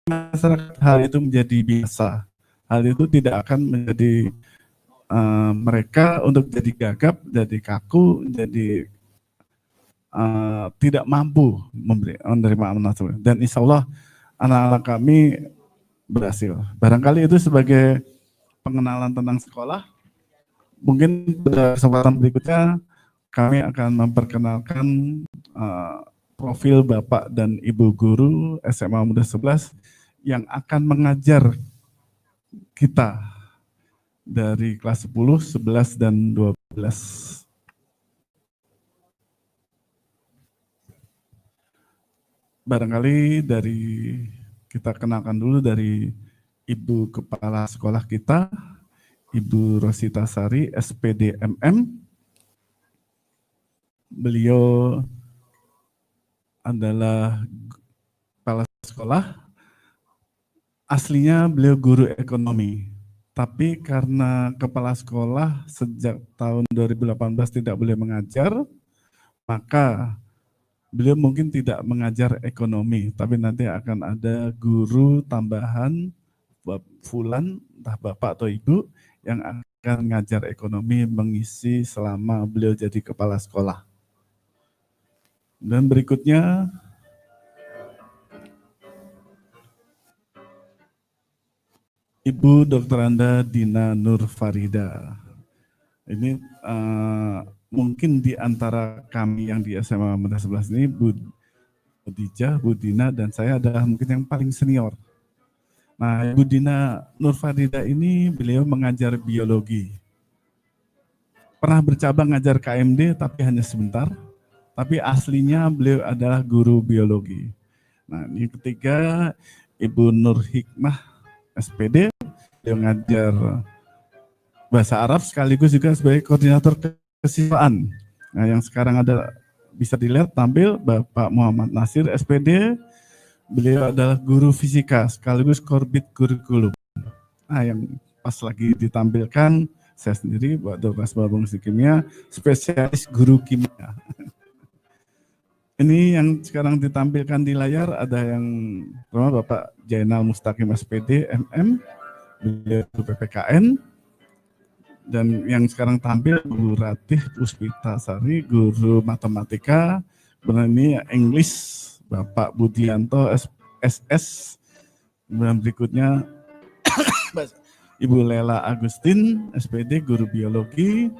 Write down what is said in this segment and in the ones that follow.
masyarakat hal itu menjadi biasa. Hal itu tidak akan menjadi mereka untuk jadi gagap, jadi kaku, jadi tidak mampu menerima amanah tersebut. Dan insya Allah anak-anak kami berhasil. Barangkali itu sebagai pengenalan tentang sekolah. Mungkin pada kesempatan berikutnya kami akan memperkenalkan profil Bapak dan Ibu guru SMA Muda 11 yang akan mengajar kita dari kelas 10, 11, dan 12. Barangkali kita kenalkan dulu dari Ibu Kepala Sekolah kita, Ibu Rosita Sari, SPD MM. Beliau adalah kepala sekolah, aslinya beliau guru ekonomi, tapi karena kepala sekolah sejak tahun 2018 tidak boleh mengajar, maka beliau mungkin tidak mengajar ekonomi, tapi nanti akan ada guru tambahan fulan, entah bapak atau ibu, yang akan mengajar ekonomi mengisi selama beliau jadi kepala sekolah. Dan berikutnya, Ibu Dr. Anda Dina Nur Farida. Ini mungkin di antara kami yang di SMA Muda 11 ini, Bu Dija, Bu Dina, dan saya adalah mungkin yang paling senior. Nah, Ibu Dina Nur Farida ini beliau mengajar biologi. Pernah bercabang ngajar KMD tapi hanya sebentar. Tapi aslinya beliau adalah guru biologi. Nah, ini ketiga, Ibu Nur Hikmah, SPD, beliau ngajar bahasa Arab sekaligus juga sebagai koordinator kesiswaan. Nah, yang sekarang ada bisa dilihat tampil Bapak Muhammad Nasir, SPD, beliau adalah guru fisika sekaligus korbit kurikulum. Nah, yang pas lagi ditampilkan saya sendiri, Pak Dr. Babung Kimia, spesialis guru kimia. Ini yang sekarang ditampilkan di layar ada yang pertama Bapak Jainal Mustaqim SPD MM, beliau PPKN, dan yang sekarang tampil Bu Ratih Puspita Sari, guru matematika, kemudian ini English Bapak Budianto SS, kemudian berikutnya Ibu Lela Agustin SPD, guru biologi,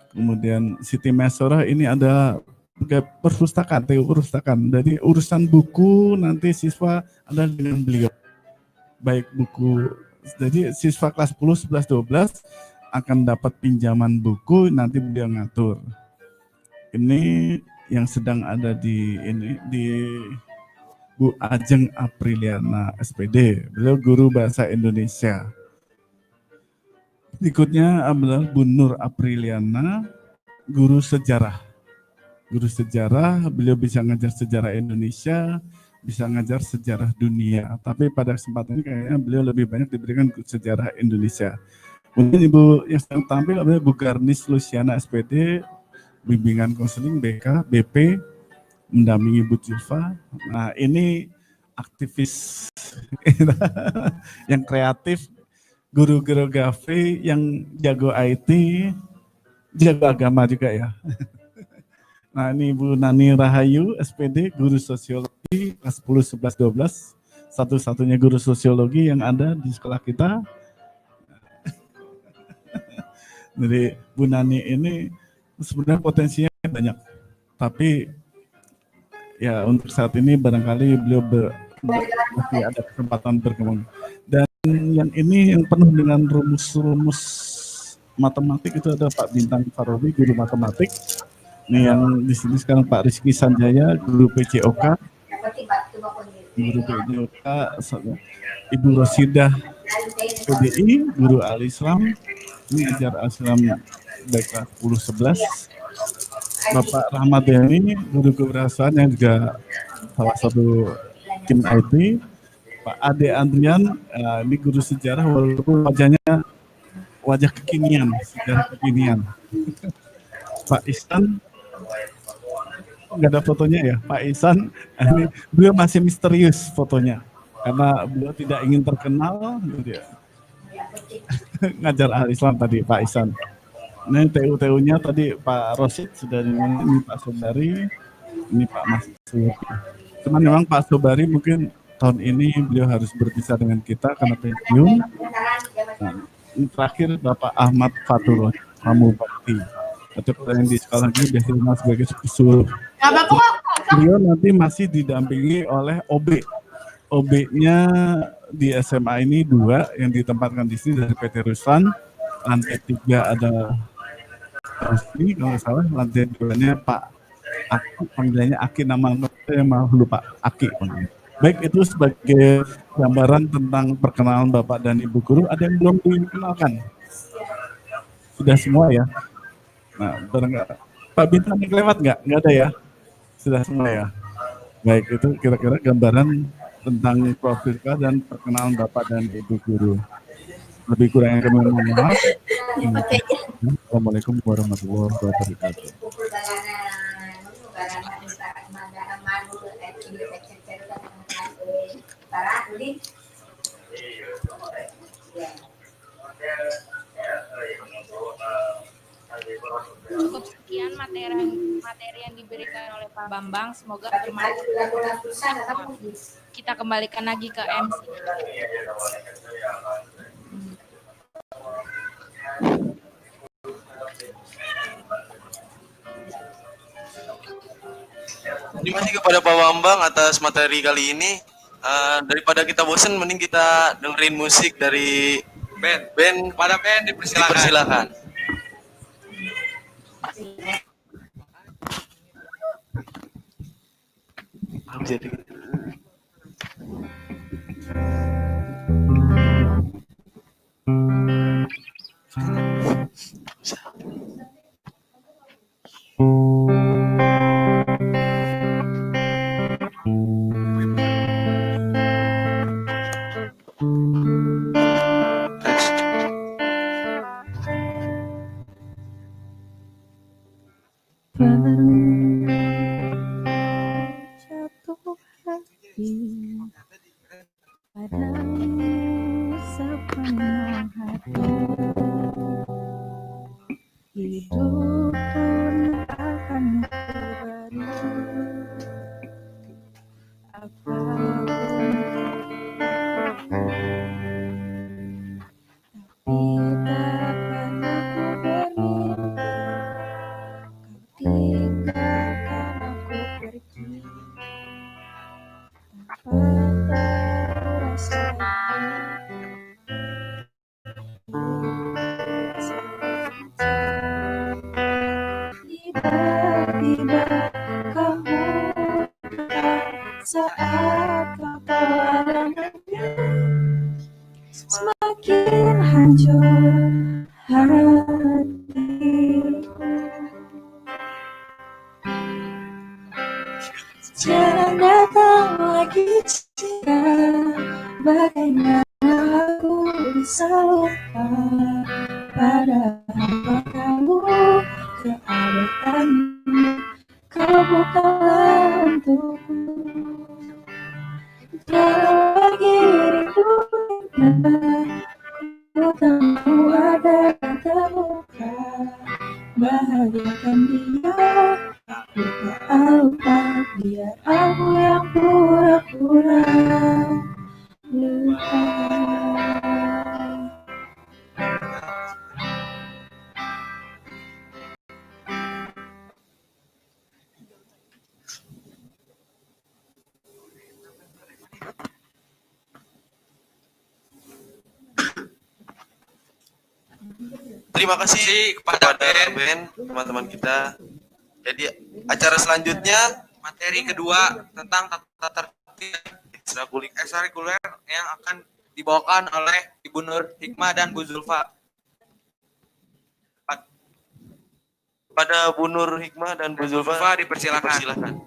kemudian Siti Mesora ini ada perpustakaan, TU perpustakaan. Jadi urusan buku nanti siswa ada dengan beliau. Baik buku, jadi siswa kelas 10, 11, 12 akan dapat pinjaman buku, nanti beliau ngatur. Ini yang sedang ada di Bu Ajeng Apriliana SPD, beliau guru bahasa Indonesia. Berikutnya adalah Bu Nur Apriliana, guru sejarah. Guru sejarah, beliau bisa ngajar sejarah Indonesia, bisa ngajar sejarah dunia. Tapi pada kesempatan ini kayaknya beliau lebih banyak diberikan sejarah Indonesia. Kemudian Ibu yang sedang tampil adalah Bu Garnis Luciana SPD, bimbingan konseling BK, BP, mendampingi Bu Julfa. Nah, ini aktivis yang kreatif, guru geografi yang jago IT, jago agama juga ya. Nah, ini Bu Nani Rahayu, SPD, guru sosiologi kelas 10, 11, 12. Satu-satunya guru sosiologi yang ada di sekolah kita. Jadi Bu Nani ini sebenarnya potensinya banyak. Tapi ya untuk saat ini barangkali beliau masih ada kesempatan berkembang. Dan yang ini yang penuh dengan rumus-rumus matematik itu ada Pak Bintang Farobi, guru matematik. Ini yang di sini sekarang Pak Rizky Sanjaya, guru PCOK, Ibu Rosidah PDI, guru Al-Islam, ini ajar Al-Islam baik kelas 10, 11. Bapak Rahmat ini guru keberhasilan yang juga salah satu tim IT. Pak Ade Andrian, ini guru sejarah walaupun wajahnya wajah kekinian, sejarah kekinian. Pak Ihsan, nggak ada fotonya ya, Pak Ihsan, ini beliau masih misterius fotonya. karena beliau tidak ingin terkenal, gitu ya. Ngajar ahli Islam tadi Pak Isan. Ini TU-TU-nya tadi Pak Rosid sudah ini Pak Sobari, ini Pak Mas Suwati. Cuman memang Pak Sobari mungkin tahun ini beliau harus berpisah dengan kita karena pensiun. Nah, terakhir Bapak Ahmad Fatur Ramubakti atau yang di sekolah ini biasa dikenal sebagai usul. Beliau nanti masih didampingi oleh OB. OB-nya di SMA ini 2 yang ditempatkan di sini dari PT Ruslan. Lantai 3 ada Rosli kalau nggak salah, lantai 2-nya Pak Aki, panggilannya Aki, nama saya malah lupa, Aki. Baik, itu sebagai gambaran tentang perkenalan Bapak dan Ibu Guru. Ada yang belum dikenalkan? Sudah semua ya? Nah, Pak Bintang yang lewat nggak? Nggak ada ya? Sudah semua ya? Baik, itu kira-kira gambaran tentang profil dan perkenalan Bapak dan Ibu Guru. Lebih kurang yang kami mohon maaf. Assalamualaikum warahmatullahi wabarakatuh. Cukup sekian materi yang diberikan oleh Pak Bambang, semoga bermanfaat. Kita kembalikan lagi ke MC. Terima kasih kepada Pak Bambang atas materi kali ini. Daripada kita bosan, mending kita dengerin musik dari band. Pada band dipersilakan. Jadi. Jatuh hati padamu sepenuh hati, hidup pun akan kuberi apapun, tapi takkan aku bermimpi kau tinggalkan aku pergi tanpa tahu rasa tiba-tiba kamu saat kau alaminya, semakin hancur hatiku. Jangan datang lagi jika bagaimana aku bisa lupa pada apa kamu, keadaanmu kau bukanlah untukku. Dalam pagi rindu ku tahu ada yang terluka, bahagiakan dia, aku tak lupa, biar aku yang pura-pura lupa. Terima kasih kepada band, teman-teman kita. Jadi acara selanjutnya materi kedua tentang tata tertib ekstrakurikuler yang akan dibawakan oleh Ibu Nur Hikmah dan Bu Zulfa. Pada Bu Nur Hikmah dan Bu Zulfa dipersilakan.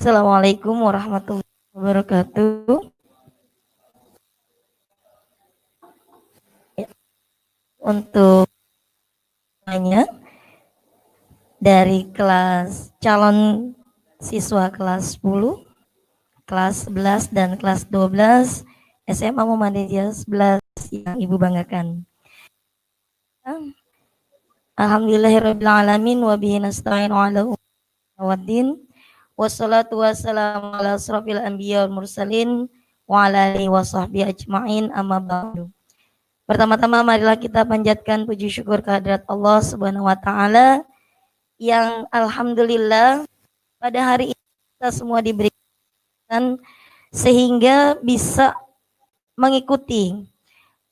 Assalamualaikum warahmatullahi wabarakatuh. Untuk semuanya dari kelas calon siswa kelas 10, kelas 11 dan kelas 12 SMA Muhammadiyah 11 yang Ibu banggakan. Alhamdulillahirabbil alamin wa bihi nasta'in ala waddin. Wassalatu wassalamu ala asrofil anbiya wal mursalin wa ala alihi wa sahbihi ajma'in, amma ba'du. Pertama-tama marilah kita panjatkan puji syukur kehadirat Allah Subhanahu wa taala yang alhamdulillah pada hari ini kita semua diberikan sehingga bisa mengikuti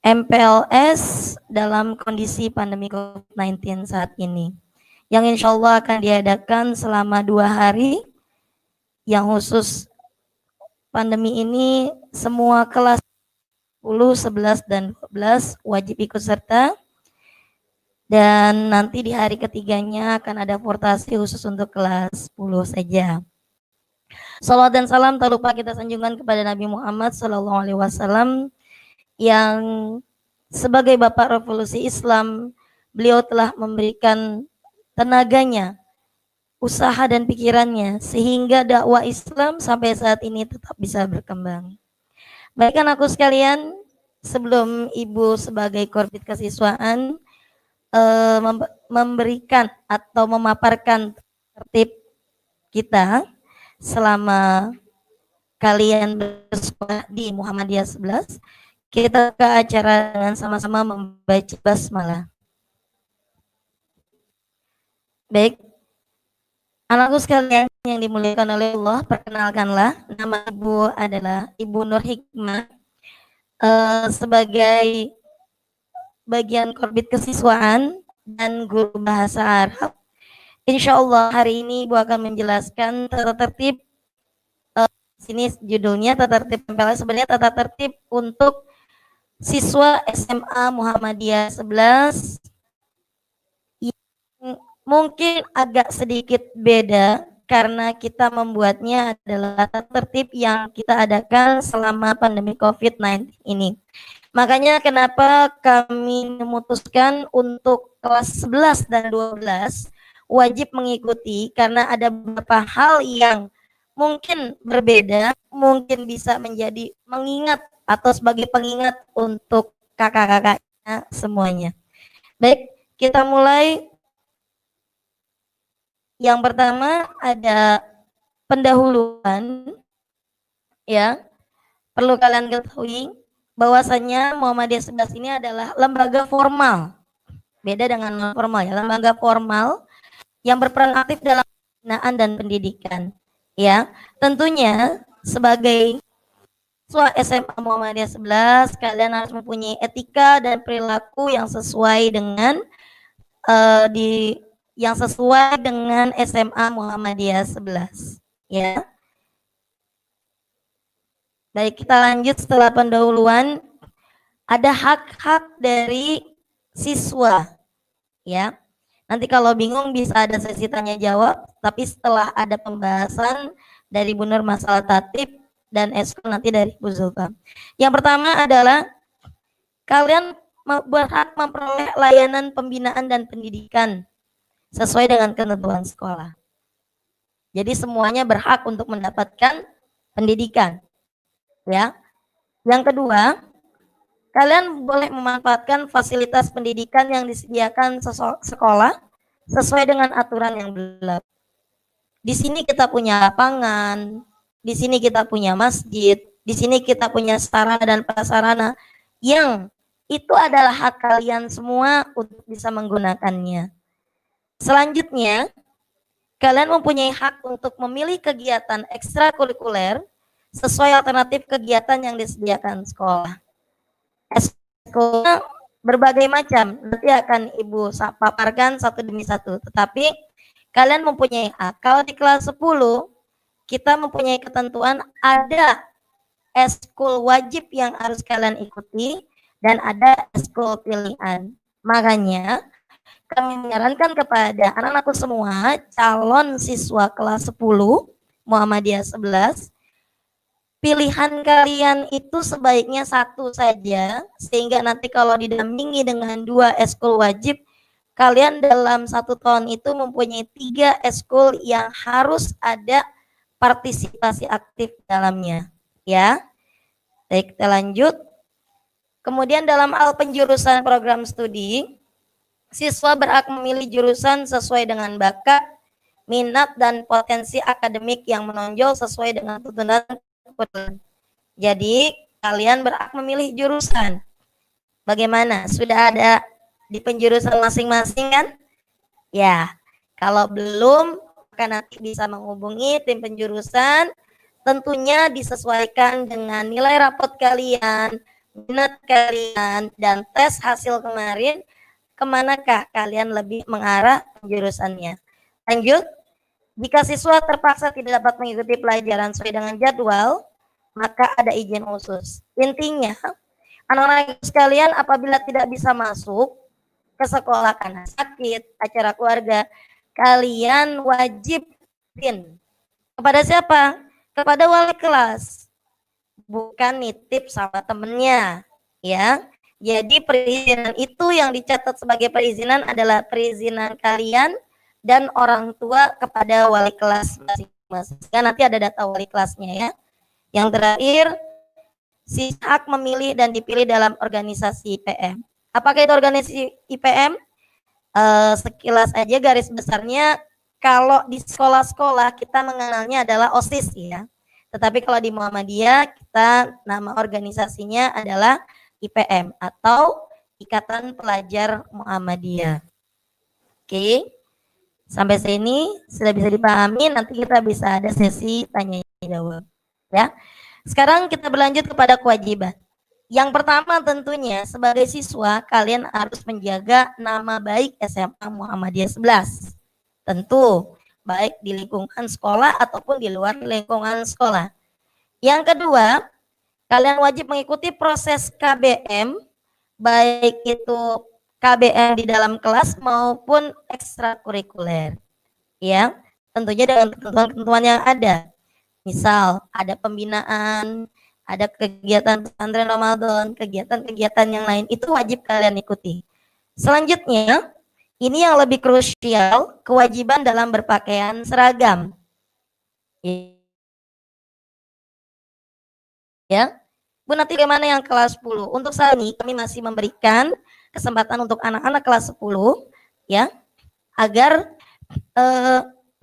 MPLS dalam kondisi pandemi COVID-19 saat ini, yang insya Allah akan diadakan selama 2 hari, yang khusus pandemi ini semua kelas 10, 11, dan 12 wajib ikut serta, dan nanti di hari ketiganya akan ada portasi khusus untuk kelas 10 saja. Salawat dan salam tak lupa kita sanjungkan kepada Nabi Muhammad SAW yang sebagai Bapak Revolusi Islam, beliau telah memberikan tenaganya, usaha dan pikirannya sehingga dakwah Islam sampai saat ini tetap bisa berkembang. Baik anakku sekalian, sebelum Ibu sebagai korbit kesiswaan memberikan atau memaparkan tertib kita selama kalian bersekolah di Muhammadiyah 11, kita ke acara dengan sama-sama membaca basmalah. Baik, anakku sekalian yang dimuliakan oleh Allah, perkenalkanlah, nama Ibu adalah Ibu Nur Hikmah, sebagai bagian korbit kesiswaan dan guru bahasa Arab. Insya Allah hari ini Ibu akan menjelaskan tata tertib, sini judulnya tata tertib MPLS, sebenarnya tata tertib untuk siswa SMA Muhammadiyah 11 yang mungkin agak sedikit beda karena kita membuatnya adalah tata tertib yang kita adakan selama pandemi COVID-19 ini. Makanya kenapa kami memutuskan untuk kelas 11 dan 12 wajib mengikuti, karena ada beberapa hal yang mungkin berbeda, mungkin bisa menjadi mengingat atau sebagai pengingat untuk kakak-kakaknya semuanya. Baik, kita mulai. Yang pertama ada pendahuluan, ya. Perlu kalian ketahui bahwasanya Muhammadiyah 11 ini adalah lembaga formal. Beda dengan non formal, ya. Lembaga formal yang berperan aktif dalam pembinaan dan pendidikan, ya. Tentunya sebagai siswa SMA Muhammadiyah 11, kalian harus mempunyai etika dan perilaku yang sesuai dengan SMA Muhammadiyah 11, ya. Baik, kita lanjut. Setelah pendahuluan, ada hak-hak dari siswa, ya. Nanti kalau bingung bisa ada sesi tanya jawab, tapi setelah ada pembahasan dari Bu Nur masalah tatib dan eskul nanti dari Bu Zulfa. Yang pertama adalah kalian berhak memperoleh layanan pembinaan dan pendidikan sesuai dengan ketentuan sekolah. Jadi semuanya berhak untuk mendapatkan pendidikan, ya. Yang kedua, kalian boleh memanfaatkan fasilitas pendidikan yang disediakan sekolah sesuai dengan aturan yang berlaku. Di sini kita punya lapangan, di sini kita punya masjid, di sini kita punya sarana dan prasarana yang itu adalah hak kalian semua untuk bisa menggunakannya. Selanjutnya, kalian mempunyai hak untuk memilih kegiatan ekstrakurikuler sesuai alternatif kegiatan yang disediakan sekolah. Sekolah berbagai macam, nanti akan Ibu paparkan satu demi satu. Tetapi kalian mempunyai hak. Kalau di kelas 10, kita mempunyai ketentuan ada eskul wajib yang harus kalian ikuti dan ada eskul pilihan. Makanya kami menyarankan kepada anak-anakku semua calon siswa kelas 10 Muhammadiyah 11, pilihan kalian itu sebaiknya satu saja, sehingga nanti kalau didampingi dengan 2 eskul wajib, kalian dalam 1 tahun itu mempunyai 3 eskul yang harus ada partisipasi aktif dalamnya. Ya, baik, kita lanjut. Kemudian dalam hal penjurusan program studi, siswa berhak memilih jurusan sesuai dengan bakat, minat, dan potensi akademik yang menonjol sesuai dengan tuntutan kebetulan. Jadi kalian berhak memilih jurusan. Bagaimana? Sudah ada di penjurusan masing-masing kan? Ya, kalau belum maka nanti bisa menghubungi tim penjurusan. Tentunya disesuaikan dengan nilai rapot kalian, minat kalian, dan tes hasil kemarin, kemanakah kalian lebih mengarah penjurusannya. Lanjut, jika siswa terpaksa tidak dapat mengikuti pelajaran sesuai dengan jadwal, maka ada izin khusus. Intinya, anak-anak sekalian apabila tidak bisa masuk ke sekolah karena sakit, acara keluarga, kalian wajib izin. Kepada siapa? Kepada wali kelas. Bukan nitip sama temennya, ya. Jadi perizinan itu yang dicatat sebagai perizinan adalah perizinan kalian dan orang tua kepada wali kelas masing-masing. Kan nanti ada data wali kelasnya ya. Yang terakhir, si hak memilih dan dipilih dalam organisasi IPM. Apakah itu organisasi IPM? Sekilas aja garis besarnya, kalau di sekolah-sekolah kita mengenalnya adalah OSIS ya. Tetapi kalau di Muhammadiyah kita nama organisasinya adalah IPM atau Ikatan Pelajar Muhammadiyah. Oke. Sampai sini sudah bisa dipahami, nanti kita bisa ada sesi tanya jawab ya. Sekarang kita berlanjut kepada kewajiban. Yang pertama tentunya sebagai siswa kalian harus menjaga nama baik SMA Muhammadiyah 11. Tentu baik di lingkungan sekolah ataupun di luar lingkungan sekolah. Yang kedua, kalian wajib mengikuti proses KBM, baik itu KBM di dalam kelas maupun ekstrakurikuler. Ya, tentunya dengan ketentuan-ketentuan yang ada. Misal ada pembinaan, ada kegiatan pesantren Ramadan, kegiatan-kegiatan yang lain itu wajib kalian ikuti. Selanjutnya, ini yang lebih krusial, kewajiban dalam berpakaian seragam. Ya, Bu, nanti bagaimana yang kelas 10? Untuk saat ini kami masih memberikan kesempatan untuk anak-anak kelas 10 ya, agar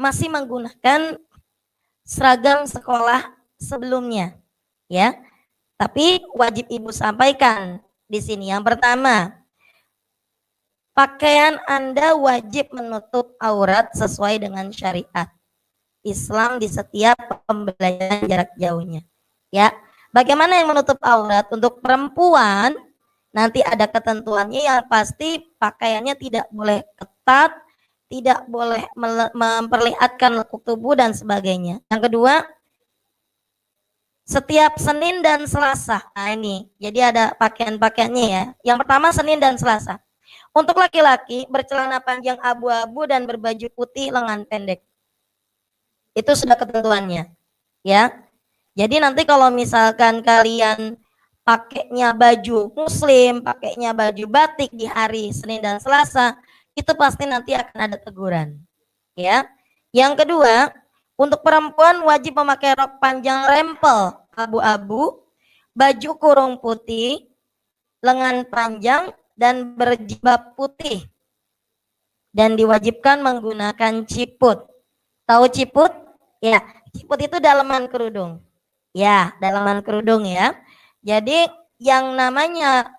masih menggunakan seragam sekolah sebelumnya ya. Tapi wajib Ibu sampaikan di sini. Yang pertama, pakaian Anda wajib menutup aurat sesuai dengan syariat Islam di setiap pembelajaran jarak jauhnya. Ya, bagaimana yang menutup aurat untuk perempuan? Nanti ada ketentuannya yang pasti pakaiannya tidak boleh ketat, tidak boleh memperlihatkan lekuk tubuh dan sebagainya. Yang kedua, setiap Senin dan Selasa. Nah ini, jadi ada pakaian-pakaiannya ya. Yang pertama Senin dan Selasa. Untuk laki-laki bercelana panjang abu-abu dan berbaju putih lengan pendek. Itu sudah ketentuannya. Ya. Jadi nanti kalau misalkan kalian pakainya baju muslim, pakainya baju batik di hari Senin dan Selasa, itu pasti nanti akan ada teguran. Ya. Yang kedua, untuk perempuan wajib memakai rok panjang rempel abu-abu, baju kurung putih, lengan panjang, dan berjilbab putih. Dan diwajibkan menggunakan ciput. Tahu ciput? Ya, ciput itu dalaman kerudung. Ya, dalaman kerudung ya. Jadi yang namanya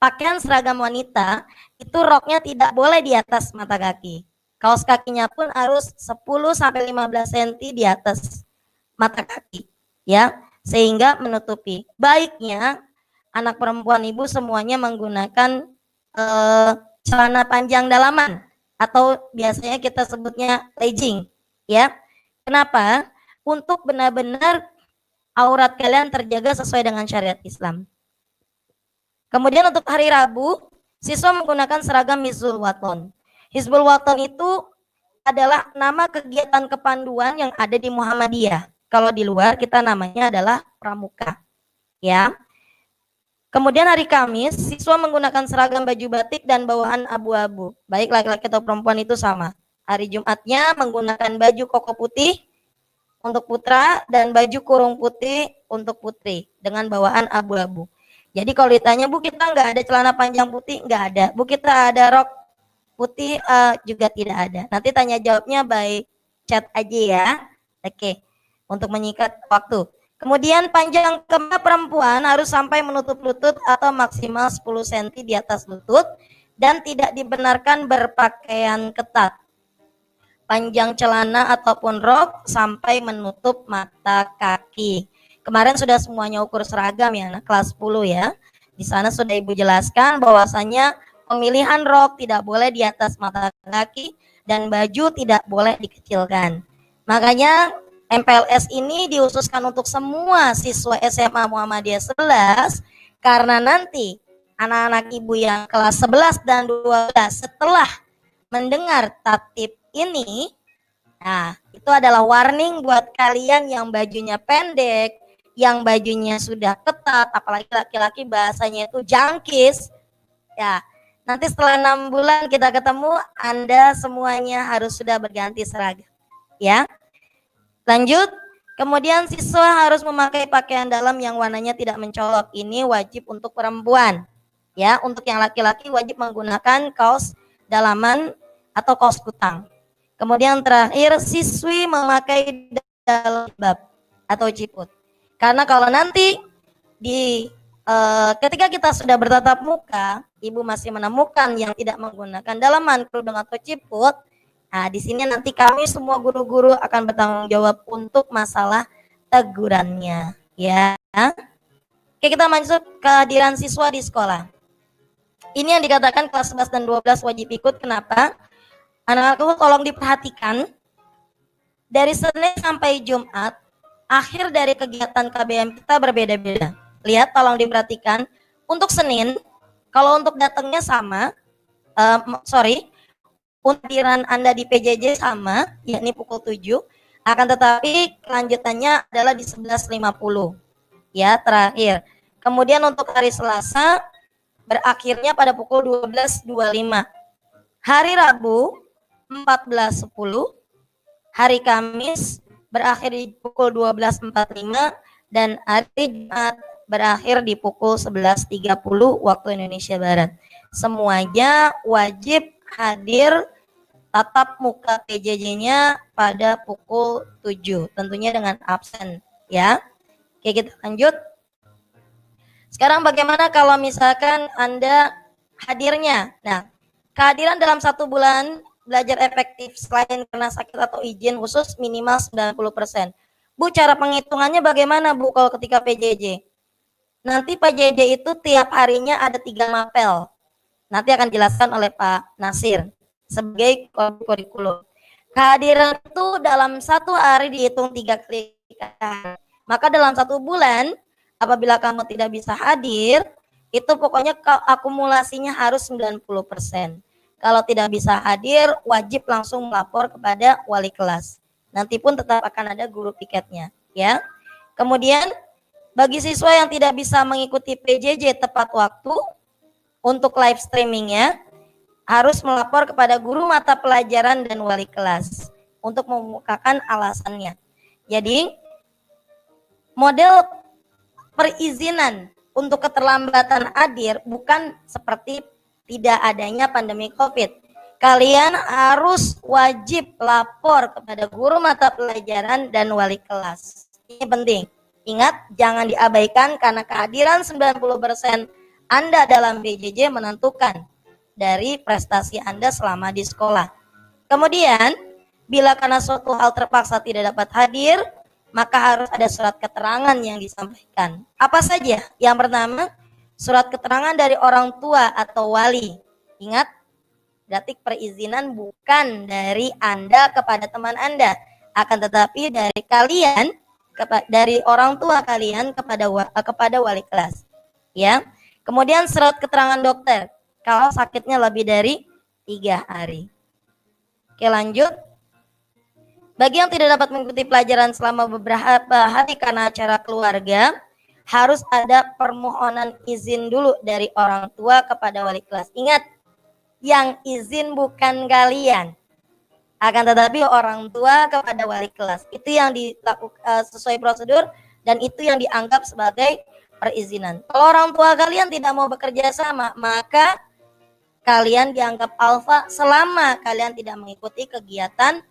pakaian seragam wanita, itu roknya tidak boleh di atas mata kaki. Kaos kakinya pun harus 10-15 cm di atas mata kaki. Ya, sehingga menutupi. Baiknya anak perempuan Ibu semuanya menggunakan celana panjang dalaman atau biasanya kita sebutnya legging, ya. Kenapa? Untuk benar-benar aurat kalian terjaga sesuai dengan syariat Islam. Kemudian untuk hari Rabu, siswa menggunakan seragam Hizbul Waton. Hizbul Waton itu adalah nama kegiatan kepanduan yang ada di Muhammadiyah. Kalau di luar kita namanya adalah pramuka. Ya. Kemudian hari Kamis, siswa menggunakan seragam baju batik dan bawahan abu-abu. Baik laki-laki atau perempuan itu sama. Hari Jumatnya menggunakan baju koko putih untuk putra dan baju kurung putih untuk putri dengan bawaan abu-abu. Jadi kalau ditanya, Bu, kita nggak ada celana panjang putih? Nggak ada. Bu, kita ada rok putih? Juga tidak ada. Nanti tanya jawabnya by chat aja ya. Oke, untuk menyikat waktu. Kemudian panjang kemah perempuan harus sampai menutup lutut atau maksimal 10 cm di atas lutut dan tidak dibenarkan berpakaian ketat. Panjang celana ataupun rok sampai menutup mata kaki. Kemarin sudah semuanya ukur seragam ya, anak kelas 10 ya. Di sana sudah Ibu jelaskan bahwasanya pemilihan rok tidak boleh di atas mata kaki dan baju tidak boleh dikecilkan. Makanya MPLS ini diususkan untuk semua siswa SMA Muhammadiyah 11 karena nanti anak-anak Ibu yang kelas 11 dan 12 setelah mendengar tatib ini, nah itu adalah warning buat kalian yang bajunya pendek, yang bajunya sudah ketat, apalagi laki-laki bahasanya itu jangkis. Ya, nanti setelah 6 bulan kita ketemu, Anda semuanya harus sudah berganti seragam. Ya. Lanjut, kemudian siswa harus memakai pakaian dalam yang warnanya tidak mencolok. Ini wajib untuk perempuan. Ya, untuk yang laki-laki wajib menggunakan kaos dalaman atau kaos kutang. Kemudian terakhir, siswi memakai jilbab atau jiput. Karena kalau nanti ketika kita sudah bertatap muka, Ibu masih menemukan yang tidak menggunakan dalaman, kerudung atau jiput. Nah, di sini nanti kami semua guru-guru akan bertanggung jawab untuk masalah tegurannya, ya. Oke, kita masuk kehadiran siswa di sekolah. Ini yang dikatakan kelas 11 dan 12 wajib ikut. Kenapa? Anak-anakku tolong diperhatikan. Dari Senin sampai Jumat, akhir dari kegiatan KBM kita berbeda-beda. Lihat, tolong diperhatikan. Untuk Senin, kalau untuk datangnya sama, untuk hadiran Anda di PJJ sama, yakni pukul 7, akan tetapi kelanjutannya adalah di 11.50. Ya, terakhir. Kemudian untuk hari Selasa, berakhirnya pada pukul 12.25. Hari Rabu, 14.10. Hari Kamis, berakhir di pukul 12.45. Dan hari Jumat, berakhir di pukul 11.30 waktu Indonesia Barat. Semuanya wajib hadir tatap muka PJJ-nya pada pukul 7, tentunya dengan absen ya. Oke, kita lanjut. Sekarang bagaimana kalau misalkan Anda hadirnya? Nah, kehadiran dalam 1 bulan belajar efektif selain karena sakit atau izin khusus minimal 90%. Bu, cara penghitungannya bagaimana Bu kalau ketika PJJ? Nanti PJJ itu tiap harinya ada 3 mapel. Nanti akan dijelaskan oleh Pak Nasir sebagai kurikulum. Kehadiran itu dalam 1 hari dihitung 3 kali. Maka dalam 1 bulan, apabila kamu tidak bisa hadir, itu pokoknya akumulasinya harus 90%. Kalau tidak bisa hadir, wajib langsung melapor kepada wali kelas. Nanti pun tetap akan ada guru piketnya, ya. Kemudian bagi siswa yang tidak bisa mengikuti PJJ tepat waktu untuk live streamingnya, harus melapor kepada guru mata pelajaran dan wali kelas untuk mengemukakan alasannya. Jadi, model perizinan untuk keterlambatan hadir bukan seperti tidak adanya pandemi COVID. Kalian harus wajib lapor kepada guru mata pelajaran dan wali kelas. Ini penting. Ingat, jangan diabaikan karena kehadiran 90% Anda dalam PJJ menentukan dari prestasi Anda selama di sekolah. Kemudian, bila karena suatu hal terpaksa tidak dapat hadir, maka harus ada surat keterangan yang disampaikan. Apa saja? Yang pertama, surat keterangan dari orang tua atau wali. Ingat, berarti perizinan bukan dari Anda kepada teman Anda, akan tetapi dari kalian, dari orang tua kalian kepada wali kelas. Ya. Kemudian surat keterangan dokter kalau sakitnya lebih dari 3 hari. Oke, lanjut. Bagi yang tidak dapat mengikuti pelajaran selama beberapa hari karena acara keluarga, harus ada permohonan izin dulu dari orang tua kepada wali kelas. Ingat, yang izin bukan kalian, akan tetapi orang tua kepada wali kelas. Itu yang dilakukan sesuai prosedur dan itu yang dianggap sebagai perizinan. Kalau orang tua kalian tidak mau bekerja sama, maka kalian dianggap alfa selama kalian tidak mengikuti kegiatan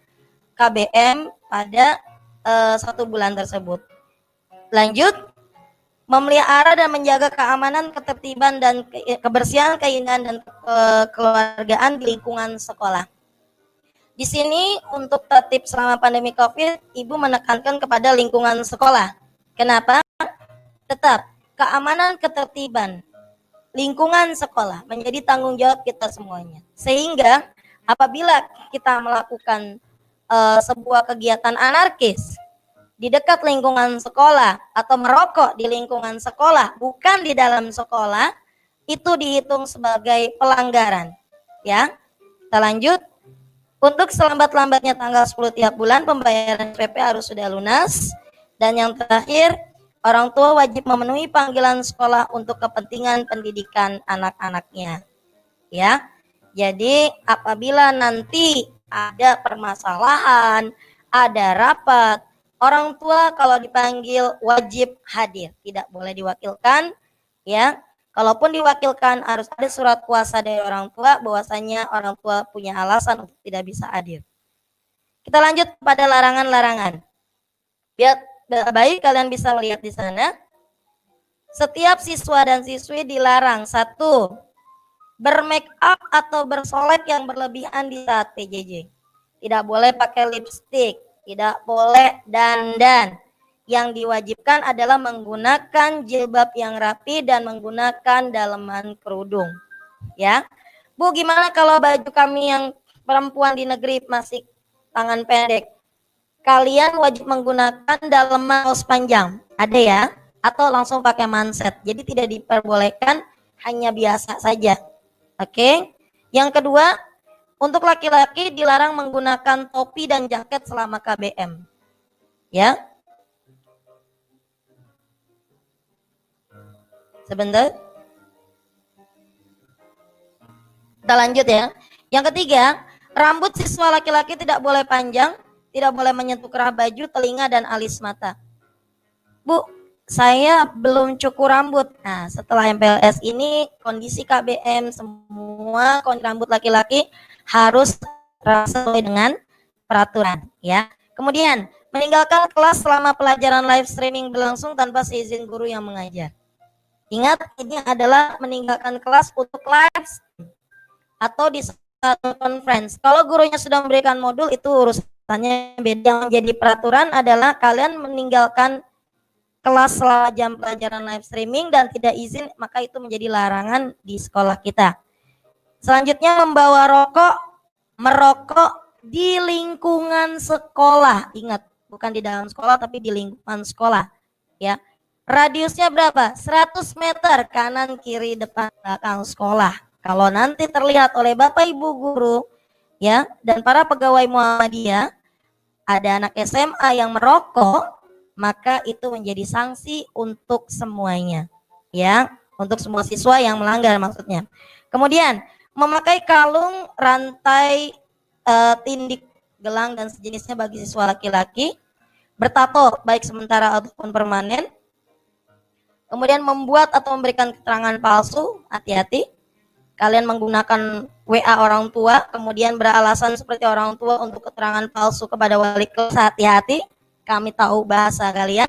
KBM pada 1 bulan tersebut. Lanjut, memelihara dan menjaga keamanan, ketertiban dan kebersihan, keindahan dan kekeluargaan di lingkungan sekolah. Di sini untuk tertib selama pandemi COVID, Ibu menekankan kepada lingkungan sekolah. Kenapa? Tetap keamanan, ketertiban lingkungan sekolah menjadi tanggung jawab kita semuanya. Sehingga apabila kita melakukan sebuah kegiatan anarkis di dekat lingkungan sekolah atau merokok di lingkungan sekolah, bukan di dalam sekolah, itu dihitung sebagai pelanggaran. Ya, kita lanjut. Untuk selambat-lambatnya tanggal 10 tiap bulan pembayaran SPP harus sudah lunas. Dan yang terakhir, orang tua wajib memenuhi panggilan sekolah untuk kepentingan pendidikan anak-anaknya. Ya, jadi apabila nanti ada permasalahan, ada rapat, orang tua kalau dipanggil wajib hadir, tidak boleh diwakilkan. Ya, kalaupun diwakilkan harus ada surat kuasa dari orang tua bahwasanya orang tua punya alasan untuk tidak bisa hadir. Kita lanjut pada larangan-larangan. Biar baik kalian bisa melihat di sana. Setiap siswa dan siswi dilarang 1. Bermake up atau bersolek yang berlebihan di saat PJJ. Tidak boleh pakai lipstick, tidak boleh dandan. Yang diwajibkan adalah menggunakan jilbab yang rapi dan menggunakan daleman kerudung. Ya, Bu, gimana kalau baju kami yang perempuan di negeri masih tangan pendek? Kalian wajib menggunakan daleman kaos panjang, ada ya? Atau langsung pakai manset. Jadi tidak diperbolehkan, hanya biasa saja. Oke. Yang kedua, untuk laki-laki dilarang menggunakan topi dan jaket selama KBM. Ya. Sebentar. Kita lanjut ya. Yang ketiga, rambut siswa laki-laki tidak boleh panjang, tidak boleh menyentuh kerah baju, telinga, dan alis mata. Bu, saya belum cukur rambut. Nah, setelah MPLS ini, kondisi KBM semua rambut laki-laki harus sesuai dengan peraturan. Ya. Kemudian, meninggalkan kelas selama pelajaran live streaming berlangsung tanpa seizin guru yang mengajar. Ingat, ini adalah meninggalkan kelas untuk live atau di satu conference. Kalau gurunya sudah memberikan modul, itu urusannya beda. Yang menjadi peraturan adalah kalian meninggalkan kelas selama jam pelajaran live streaming dan tidak izin, maka itu menjadi larangan di sekolah kita. Selanjutnya, membawa rokok, merokok di lingkungan sekolah. Ingat, bukan di dalam sekolah tapi di lingkungan sekolah. Ya. Radiusnya berapa? 100 meter kanan, kiri, depan, belakang sekolah. Kalau nanti terlihat oleh Bapak Ibu guru ya dan para pegawai Muhammadiyah ada anak SMA yang merokok, maka itu menjadi sanksi untuk semuanya. Ya, untuk semua siswa yang melanggar maksudnya. Kemudian, memakai kalung, rantai, tindik, gelang dan sejenisnya bagi siswa laki-laki, bertato baik sementara ataupun permanen. Kemudian membuat atau memberikan keterangan palsu, hati-hati. Kalian menggunakan WA orang tua, kemudian beralasan seperti orang tua untuk keterangan palsu kepada wali kelas, hati-hati. Kami tahu bahasa kalian.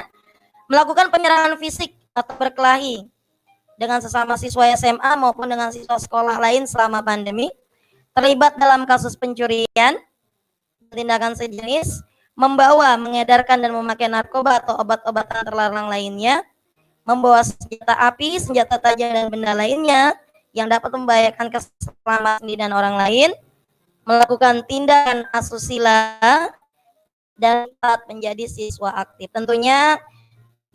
Melakukan penyerangan fisik atau berkelahi dengan sesama siswa SMA maupun dengan siswa sekolah lain selama pandemi. Terlibat dalam kasus pencurian, tindakan sejenis, membawa, mengedarkan dan memakai narkoba atau obat-obatan terlarang lainnya, membawa senjata api, senjata tajam dan benda lainnya yang dapat membahayakan keselamatan diri dan orang lain, melakukan tindakan asusila dan dapat menjadi siswa aktif. Tentunya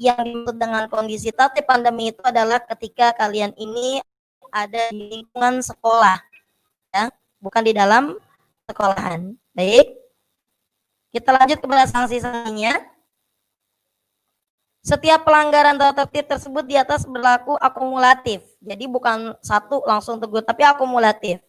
yang dimaksud dengan kondisi tertib pandemi itu adalah ketika kalian ini ada di lingkungan sekolah, ya, bukan di dalam sekolahan. Baik. Kita lanjut kepada sanksi-sanksinya. Setiap pelanggaran tata tertib tersebut di atas berlaku akumulatif. Jadi bukan satu langsung tegur, tapi akumulatif.